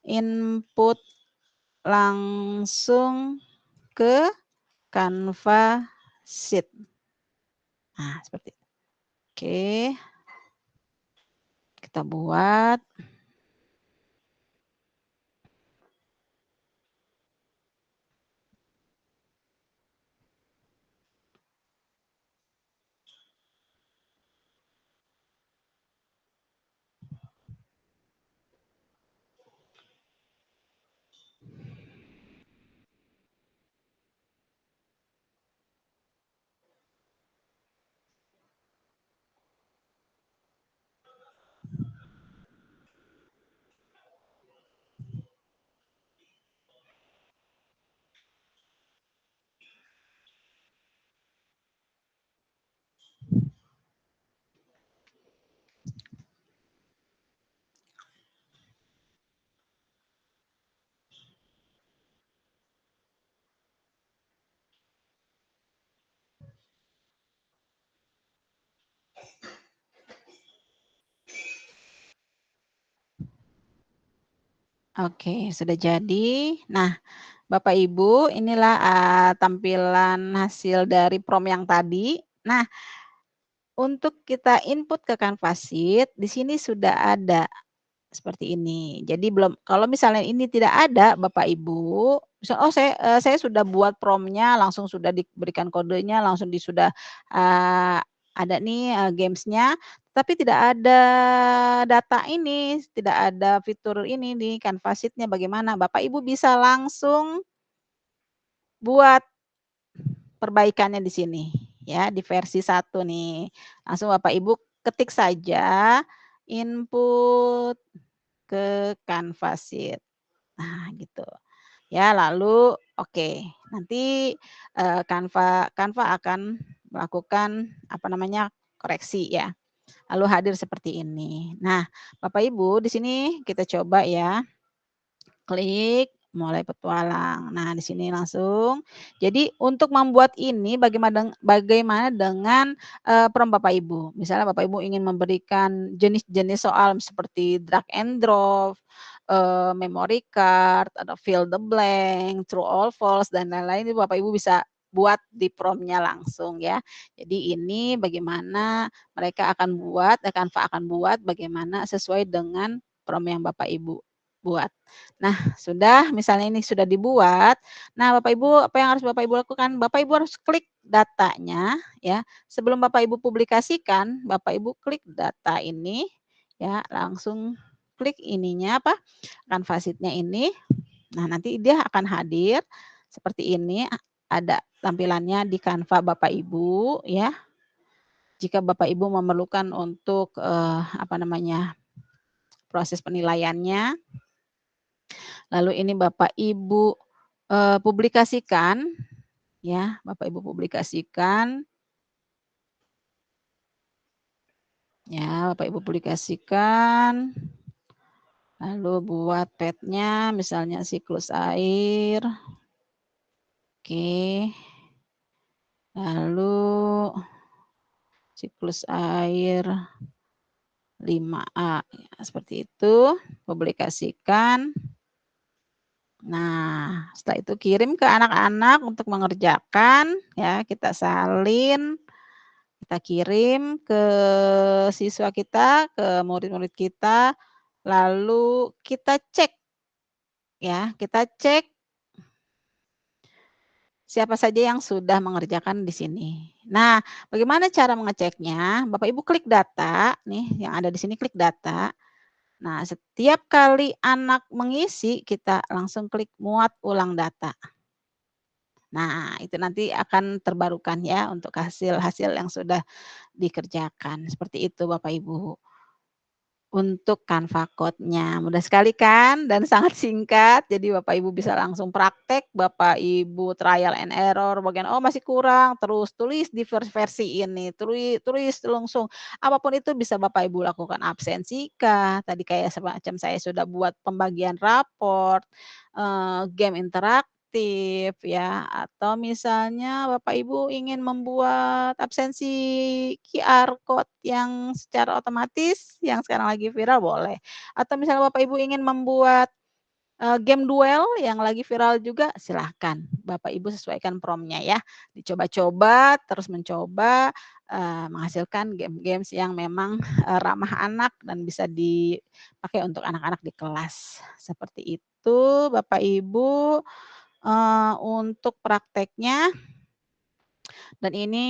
input langsung ke Canva Sheet. Nah, seperti itu. Oke. Kita buat. Oke, sudah jadi. Nah, Bapak Ibu, inilah tampilan hasil dari prom yang tadi. Nah, untuk kita input ke Canvas Sheet, di sini sudah ada seperti ini. Jadi belum, kalau misalnya ini tidak ada Bapak Ibu, misal oh saya sudah buat promnya, langsung sudah diberikan kodenya, langsung sudah ada nih gamesnya, tapi tidak ada data ini, tidak ada fitur ini di Canvas Sheet-nya. Bagaimana? Bapak Ibu bisa langsung buat perbaikannya di sini ya, di versi 1 nih. Langsung Bapak Ibu ketik saja input ke Canvas Sheet. Nah, gitu. Ya, lalu oke. Nanti Canva akan melakukan apa namanya? Koreksi ya. Lalu hadir seperti ini. Nah, Bapak Ibu di sini kita coba ya. Klik mulai petualang. Nah, di sini langsung. Jadi untuk membuat ini bagaimana dengan prompt Bapak Ibu. Misalnya Bapak Ibu ingin memberikan jenis-jenis soal seperti drag and drop, memory card, atau fill the blank, true or false dan lain-lain, itu Bapak Ibu bisa buat di prompt-nya langsung ya. Jadi ini bagaimana mereka akan buat, Canva akan buat bagaimana sesuai dengan prompt yang Bapak Ibu buat. Nah, sudah misalnya ini sudah dibuat. Nah, Bapak Ibu apa yang harus Bapak Ibu lakukan? Bapak Ibu harus klik datanya ya. Sebelum Bapak Ibu publikasikan, Bapak Ibu klik data ini ya, langsung klik ininya apa? Canvas Sheet-nya ini. Nah, nanti dia akan hadir seperti ini, ada tampilannya di Canva Bapak Ibu ya. Jika Bapak Ibu memerlukan untuk apa namanya? Proses penilaiannya. Lalu ini Bapak Ibu publikasikan ya, Bapak Ibu publikasikan. Ya, Bapak Ibu publikasikan. Lalu buat petnya misalnya siklus air. Oke. Lalu siklus air 5A ya, seperti itu, publikasikan. Nah, setelah itu kirim ke anak-anak untuk mengerjakan ya, kita salin, kita kirim ke siswa kita, ke murid-murid kita, lalu kita cek ya, kita cek siapa saja yang sudah mengerjakan di sini. Nah, bagaimana cara mengeceknya? Bapak Ibu klik data, nih yang ada di sini klik data. Nah, setiap kali anak mengisi, kita langsung klik muat ulang data. Nah, itu nanti akan terbarukan ya untuk hasil-hasil yang sudah dikerjakan. Seperti itu Bapak Ibu. Untuk Canva Code-nya. Mudah sekali kan dan sangat singkat. Jadi Bapak Ibu bisa langsung praktek, Bapak Ibu trial and error bagian oh masih kurang, terus tulis di versi ini, tulis langsung. Apapun itu bisa Bapak Ibu lakukan absensi kah, tadi kayak semacam saya sudah buat pembagian raport, game interaktif ya, atau misalnya Bapak Ibu ingin membuat absensi QR code yang secara otomatis yang sekarang lagi viral boleh. Atau misalnya Bapak Ibu ingin membuat game duel yang lagi viral juga silahkan. Bapak Ibu sesuaikan prompt-nya ya. Dicoba-coba, terus mencoba menghasilkan game-games yang memang ramah anak dan bisa dipakai untuk anak-anak di kelas. Seperti itu Bapak Ibu untuk prakteknya. Dan ini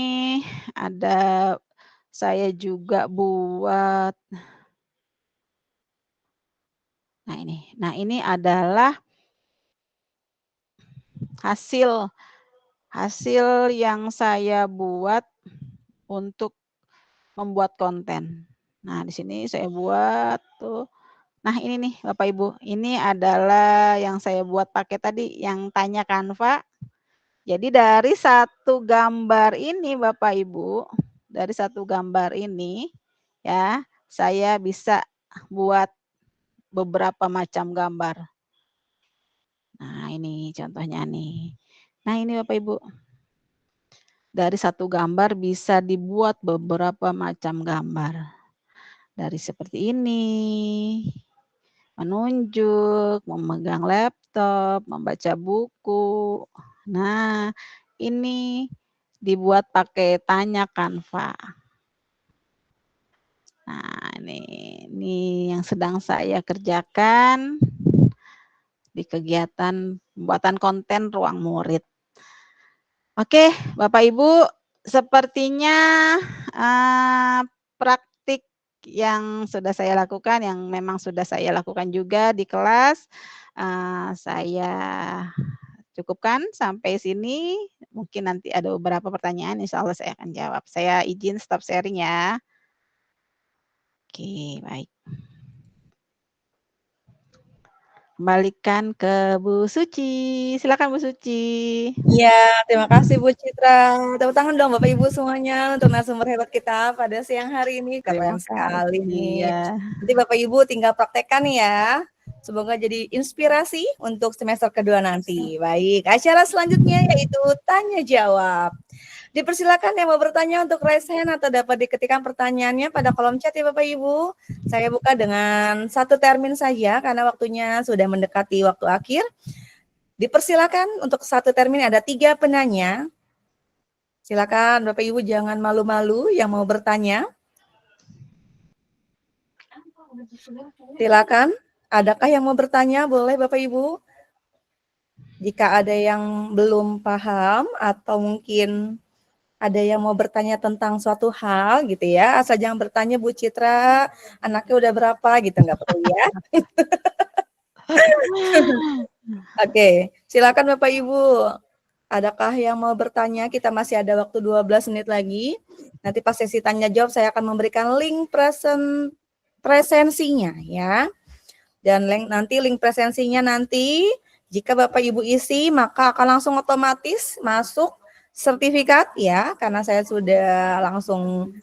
ada saya juga buat. Nah ini adalah hasil yang saya buat untuk membuat konten. Nah, di sini saya buat tuh. Nah, ini nih Bapak Ibu, ini adalah yang saya buat pakai tadi yang tanya Canva. Jadi dari satu gambar ini Bapak Ibu, dari satu gambar ini ya, saya bisa buat beberapa macam gambar. Nah, ini contohnya nih. Nah, ini Bapak Ibu. Dari satu gambar bisa dibuat beberapa macam gambar. Dari seperti ini. menunjuk, memegang laptop, membaca buku. Nah, ini dibuat pakai Tanya Canva. Nah, ini yang sedang saya kerjakan di kegiatan pembuatan konten ruang murid. Oke, Bapak Ibu, sepertinya praktik yang sudah saya lakukan, yang memang sudah saya lakukan juga di kelas, saya cukupkan sampai sini. Mungkin nanti ada beberapa pertanyaan, insya Allah saya akan jawab. Saya izin stop sharing ya. Oke, baik. Kembalikan ke Bu Suci. Silakan Bu Suci. Iya, terima kasih Bu Citra. Tepuk tangan dong Bapak Ibu semuanya untuk narasumber hebat kita pada siang hari ini. Terima Keren sekali kasih. nih. Ya. Nanti Bapak Ibu tinggal praktekkan ya. Semoga jadi inspirasi untuk semester kedua nanti. Baik, acara selanjutnya yaitu tanya jawab. Dipersilakan yang mau bertanya untuk raise hand atau dapat diketikkan pertanyaannya pada kolom chat ya Bapak Ibu. Saya buka dengan satu termin saja karena waktunya sudah mendekati waktu akhir. Dipersilakan untuk satu termin ada 3 penanya. Silakan Bapak Ibu jangan malu-malu yang mau bertanya. Silakan. Adakah yang mau bertanya? Boleh Bapak Ibu. Jika ada yang belum paham atau mungkin ada yang mau bertanya tentang suatu hal gitu ya, asal jangan bertanya Bu Citra, anaknya udah berapa gitu, nggak perlu ya. Oke, silakan Bapak Ibu. Adakah yang mau bertanya? Kita masih ada waktu 12 menit lagi. Nanti pas sesi tanya jawab saya akan memberikan link presensinya ya. Dan nanti link presensinya nanti jika Bapak Ibu isi maka akan langsung otomatis masuk sertifikat ya, karena saya sudah langsung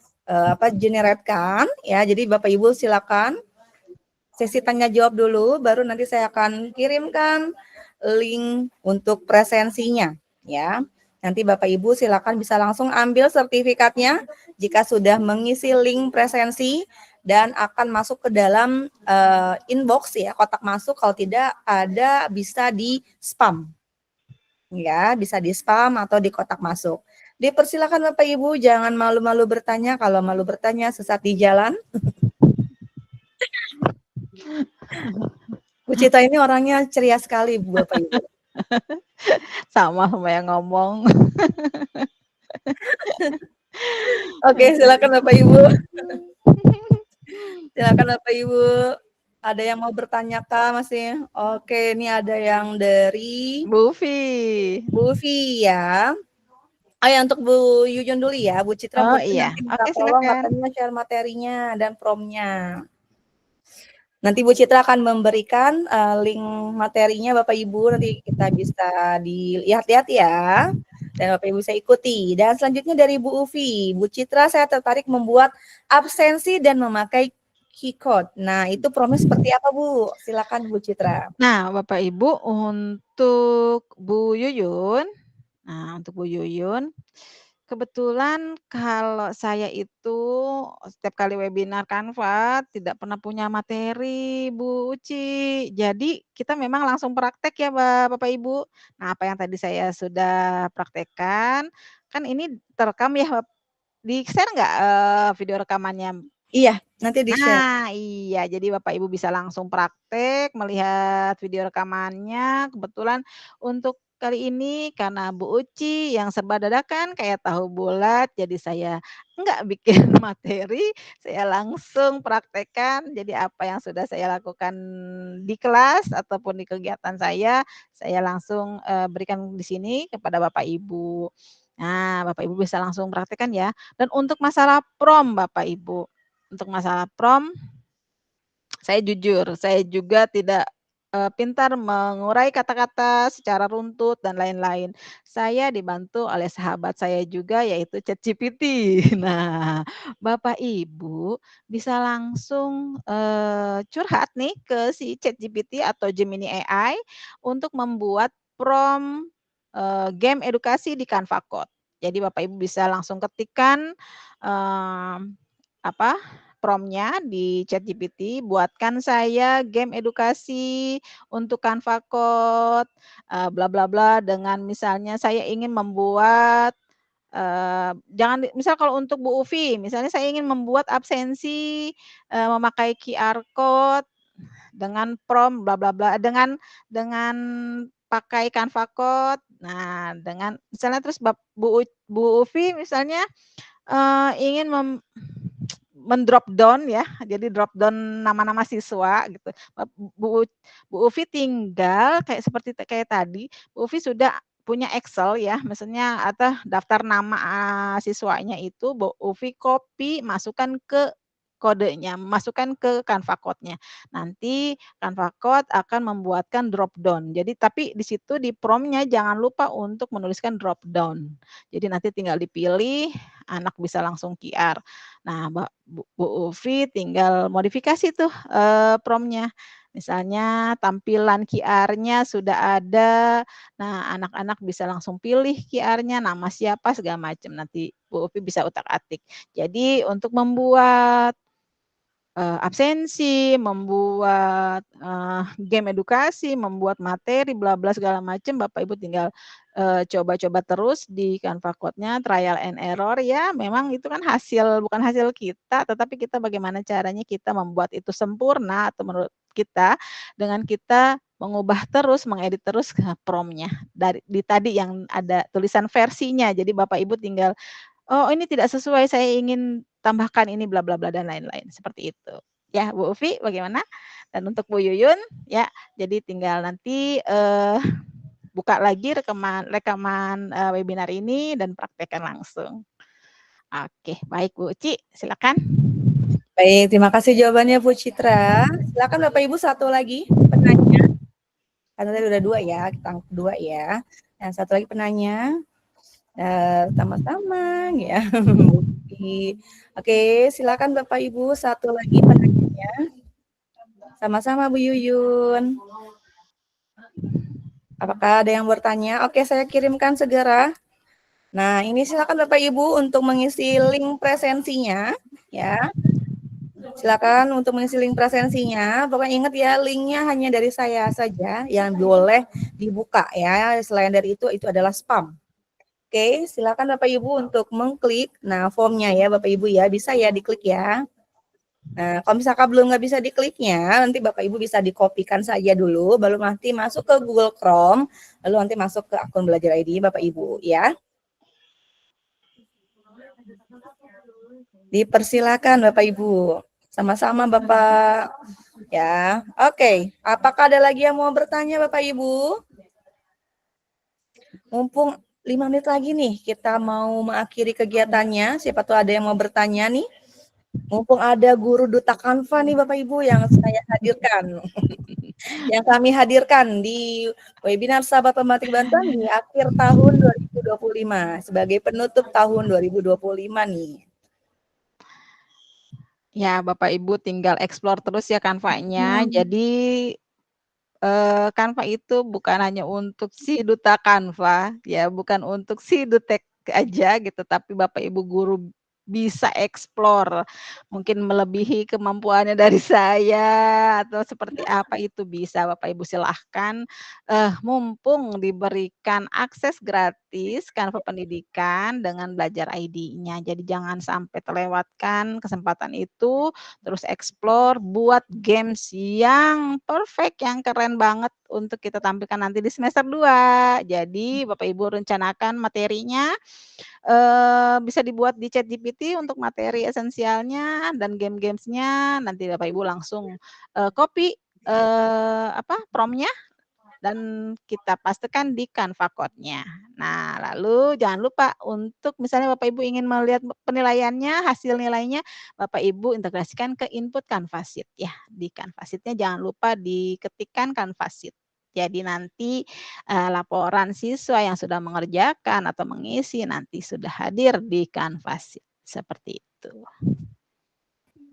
generate-kan ya. Jadi Bapak Ibu silakan sesi tanya jawab dulu, baru nanti saya akan kirimkan link untuk presensinya ya. Nanti Bapak Ibu silakan bisa langsung ambil sertifikatnya jika sudah mengisi link presensi dan akan masuk ke dalam inbox ya, kotak masuk. Kalau tidak ada bisa di spam. Ya, bisa di spam atau di kotak masuk. Dipersilakan Bapak Ibu jangan malu-malu bertanya. Kalau malu bertanya sesat di jalan. Bu Cita ini orangnya ceria sekali Bapak Ibu. Sama yang ngomong. Oke, silakan Bapak Ibu. Silakan Bapak Ibu. Ada yang mau bertanya kah masih? Oke, ini ada yang dari Bu Vi. Bu Vi ya. Oh ya, untuk Bu Yuyun dulu ya, Bu Citra. Oh mungkin iya, nanti minta oke tolong silakan. katanya share materinya dan promnya. Nanti Bu Citra akan memberikan link materinya Bapak Ibu, nanti kita bisa dilihat-lihat ya. Dan Bapak Ibu bisa ikuti. Dan selanjutnya dari Bu Uvi, Bu Citra saya tertarik membuat absensi dan memakai keycode. Nah, itu promnya seperti apa Bu? Silakan Bu Citra. Nah, Bapak Ibu untuk Bu Yuyun, kebetulan kalau saya itu setiap kali webinar Canva tidak pernah punya materi Bu Uci. Jadi kita memang langsung praktek ya Bapak Ibu. Nah, apa yang tadi saya sudah praktekkan, kan ini terekam ya, di-share nggak video rekamannya? Iya, nanti di-share. Nah, iya. Jadi Bapak Ibu bisa langsung praktek melihat video rekamannya. Kebetulan untuk kali ini karena Bu Uci yang serba dadakan kayak tahu bulat, jadi saya enggak bikin materi, saya langsung praktekkan. Jadi apa yang sudah saya lakukan di kelas ataupun di kegiatan saya langsung berikan di sini kepada Bapak Ibu. Nah, Bapak Ibu bisa langsung praktekkan ya. Dan untuk masalah prom Bapak Ibu, untuk masalah prom, saya jujur, saya juga tidak pintar mengurai kata-kata secara runtut dan lain-lain. Saya dibantu oleh sahabat saya juga yaitu ChatGPT. Nah, Bapak Ibu bisa langsung curhat nih ke si ChatGPT atau Gemini AI untuk membuat prom game edukasi di Canva Code. Jadi Bapak Ibu bisa langsung ketikkan apa prompt-nya di ChatGPT, buatkan saya game edukasi untuk Canva Code, bla bla bla, dengan misalnya saya ingin membuat, misal kalau untuk Bu Ufi, misalnya saya ingin membuat absensi, memakai QR Code dengan prompt bla bla bla, dengan pakai Canva Code. Nah, dengan misalnya terus Bu Ufi misalnya, ingin mendrop down ya, jadi drop down nama-nama siswa gitu. Bu Ufi tinggal kayak tadi, Bu Ufi sudah punya Excel ya, maksudnya atau daftar nama siswanya itu Bu Ufi copy, masukkan ke kodenya, masukkan ke Canva Code-nya. Nanti Canva Code akan membuatkan drop down. Jadi tapi di situ di prompt-nya jangan lupa untuk menuliskan drop down. Jadi nanti tinggal dipilih, anak bisa langsung QR. Nah, Bu Ufi tinggal modifikasi tuh prompt-nya. Misalnya tampilan QR-nya sudah ada. Nah, anak-anak bisa langsung pilih QR-nya, nama siapa segala macam. Nanti Bu Ufi bisa utak-atik. Jadi untuk membuat absensi, membuat game edukasi, membuat materi, bla bla segala macam, Bapak Ibu tinggal coba-coba terus di Canva Code-nya, trial and error ya. Memang itu kan bukan hasil kita, tetapi kita bagaimana caranya kita membuat itu sempurna atau menurut kita dengan kita mengubah terus, mengedit terus ke prompt-nya di tadi yang ada tulisan versinya. Jadi Bapak Ibu tinggal, oh ini tidak sesuai, saya ingin tambahkan ini bla bla bla dan lain-lain, seperti itu. Ya, Bu Ufi bagaimana? Dan untuk Bu Yuyun ya, jadi tinggal nanti buka lagi rekaman webinar ini dan praktekkan langsung. Oke, baik Bu Uci, silakan. Baik, terima kasih jawabannya Bu Citra. Silakan Bapak Ibu satu lagi penanya. Karena tadi udah 2 ya, kita angkat 2 ya. Yang satu lagi penanya. Sama-sama ya. Oke, silakan Bapak Ibu satu lagi penanyanya. Sama-sama Bu Yuyun. Apakah ada yang bertanya? Oke, saya kirimkan segera. Nah, ini silakan Bapak Ibu untuk mengisi link presensinya ya. Silakan untuk mengisi link presensinya. Pokoknya ingat ya, linknya hanya dari saya saja yang boleh dibuka ya. Selain dari itu adalah spam. Oke, silakan Bapak Ibu untuk mengklik. Nah, formnya ya Bapak Ibu ya, bisa ya diklik ya. Nah, kalau misalkan belum nggak bisa dikliknya, nanti Bapak Ibu bisa dikopikan saja dulu, baru nanti masuk ke Google Chrome, lalu nanti masuk ke akun Belajar ID Bapak Ibu ya. Dipersilakan Bapak Ibu. Sama-sama Bapak. Ya, oke. Apakah ada lagi yang mau bertanya Bapak Ibu? Mumpung 5 menit lagi nih, kita mau mengakhiri kegiatannya. Siapa tahu ada yang mau bertanya nih. Mumpung ada guru duta Canva nih Bapak Ibu yang saya hadirkan. Yang kami hadirkan di webinar Sahabat Pembatik Banten di akhir tahun 2025 sebagai penutup tahun 2025 nih. Ya, Bapak Ibu tinggal explore terus ya Canva-nya. Jadi Canva itu bukan hanya untuk si duta Canva ya, bukan untuk si dutek aja gitu, tapi Bapak Ibu guru bisa explore, mungkin melebihi kemampuannya dari saya atau seperti apa itu bisa Bapak Ibu silahkan, mumpung diberikan akses gratis Canva Pendidikan dengan Belajar ID-nya. Jadi jangan sampai terlewatkan kesempatan itu, terus explore, buat games yang perfect, yang keren banget untuk kita tampilkan nanti di semester 2. Jadi Bapak Ibu rencanakan materinya, bisa dibuat di ChatGPT untuk materi esensialnya dan game-gamesnya, nanti Bapak Ibu langsung copy prompt-nya dan kita pastekan di Canva Code-nya. Nah, lalu jangan lupa untuk misalnya Bapak Ibu ingin melihat penilaiannya, hasil nilainya, Bapak Ibu integrasikan ke input Canva Sheet ya. Di Canva Sheet-nya jangan lupa diketikkan Canva Sheet. Jadi nanti laporan siswa yang sudah mengerjakan atau mengisi nanti sudah hadir di Canva Sheet. Seperti itu.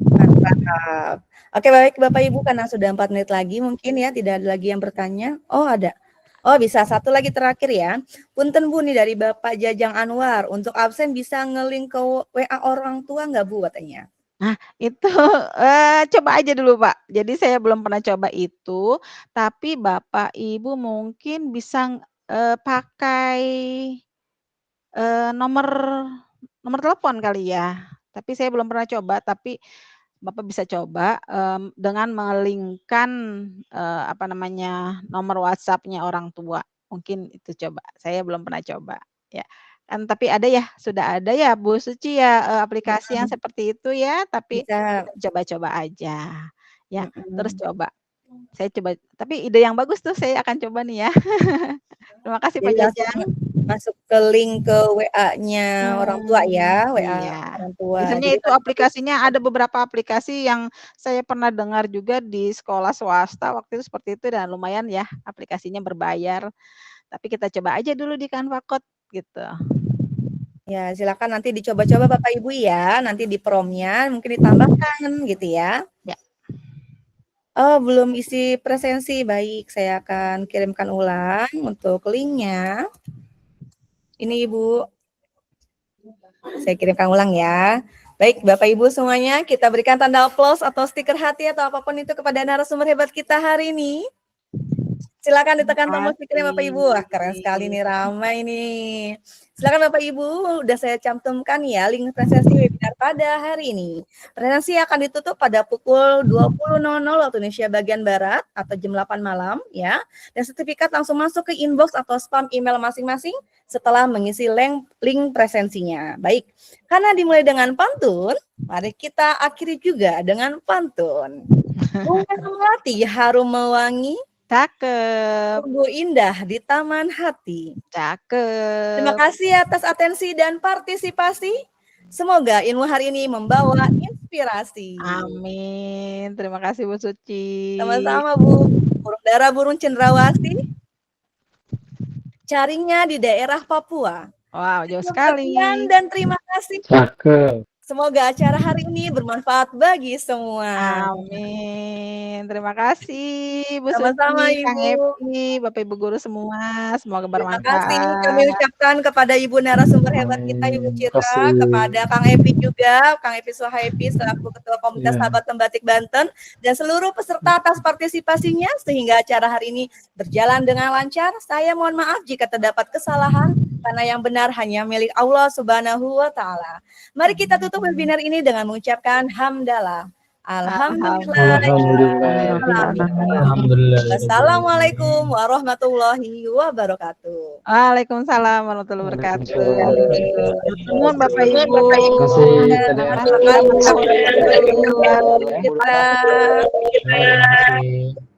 Mantap. Oke, baik Bapak Ibu, karena sudah 4 menit lagi mungkin ya, tidak ada lagi yang bertanya. Oh, ada. Oh, bisa satu lagi terakhir ya. Punten Bu nih dari Bapak Jajang Anwar, untuk absen bisa nge-link ke WA orang tua nggak Bu katanya? Itu, coba aja dulu, Pak. Jadi saya belum pernah coba itu, tapi Bapak Ibu mungkin bisa, pakai, nomor nomor telepon kali ya? Tapi saya belum pernah coba, tapi Bapak bisa coba, dengan nge-link-kan, apa namanya, nomor WhatsApp-nya orang tua. Mungkin itu coba, saya belum pernah coba, ya. Kan tapi ada ya, sudah ada ya Bu Suci ya, aplikasi yang Mhm, seperti itu ya, tapi bisa. kita coba-coba aja, ya. Terus Mhm. coba, saya coba tapi ide yang bagus tuh, saya akan coba nih ya. Terima kasih Pak Jadi langsung Jajang. masuk ke link ke WA-nya orang tua ya, WA Iya. orang tua. Biasanya Jadi itu aplikasinya ada beberapa aplikasi yang saya pernah dengar juga di sekolah swasta waktu itu seperti itu dan lumayan ya aplikasinya berbayar, tapi kita coba aja dulu di Canva Code gitu. ya silakan nanti dicoba-coba Bapak Ibu ya, nanti di prompt-nya mungkin ditambahkan gitu ya. Ya. Oh, belum isi presensi, baik saya akan kirimkan ulang untuk link-nya. Ini Ibu, saya kirimkan ulang ya. Baik, Bapak Ibu semuanya, kita berikan tanda applause atau stiker hati atau apapun itu kepada narasumber hebat kita hari ini. Silakan ditekan tombol stikernya Bapak Ibu. Wah, keren sekali nih, ramai nih. Silakan Bapak Ibu, udah saya cantumkan ya link presensi webinar pada hari ini. Presensi akan ditutup pada pukul 20.00 waktu Indonesia bagian Barat atau jam 8 malam ya. Dan sertifikat langsung masuk ke inbox atau spam email masing-masing setelah mengisi link presensinya. Baik, karena dimulai dengan pantun, mari kita akhiri juga dengan pantun. Bunga melati harum mewangi, Cakep, sungguh indah di taman hati. Terima cakep. kasih atas atensi dan partisipasi. Semoga ilmu hari ini membawa inspirasi. Amin. Terima kasih Bu Suci. Sama-sama Bu. Burung dara burung cendrawasih, carinya di daerah Papua. Wow, jauh Sekian sekali. dan terima kasih. Cakep. Semoga acara hari ini bermanfaat bagi semua. Amin. Terima kasih Bu Sama-sama Suci, Kang Ibu. Epi, Bapak Ibu guru semua, semoga Terima kasih kami bermanfaat. ucapkan kepada Ibu narasumber hebat kita Ibu Amin. Citra, Kasih. kepada Kang Epi juga, Kang Epi Suhaibi selaku Ketua Komunitas Iya. Sahabat Pembatik Banten dan seluruh peserta atas partisipasinya sehingga acara hari ini berjalan dengan lancar. Saya mohon maaf jika terdapat kesalahan karena yang benar hanya milik Allah Subhanahu wa taala. Mari kita tutup webinar ini dengan mengucapkan hamdalah. Alhamdulillah. Alhamdulillah. Wassalamualaikum warahmatullahi wabarakatuh. Waalaikumsalam warahmatullahi wabarakatuh. Waalaikumsalam. Nuhun Bapak Ibu. Terima kasih. Terima kasih. Terima kasih.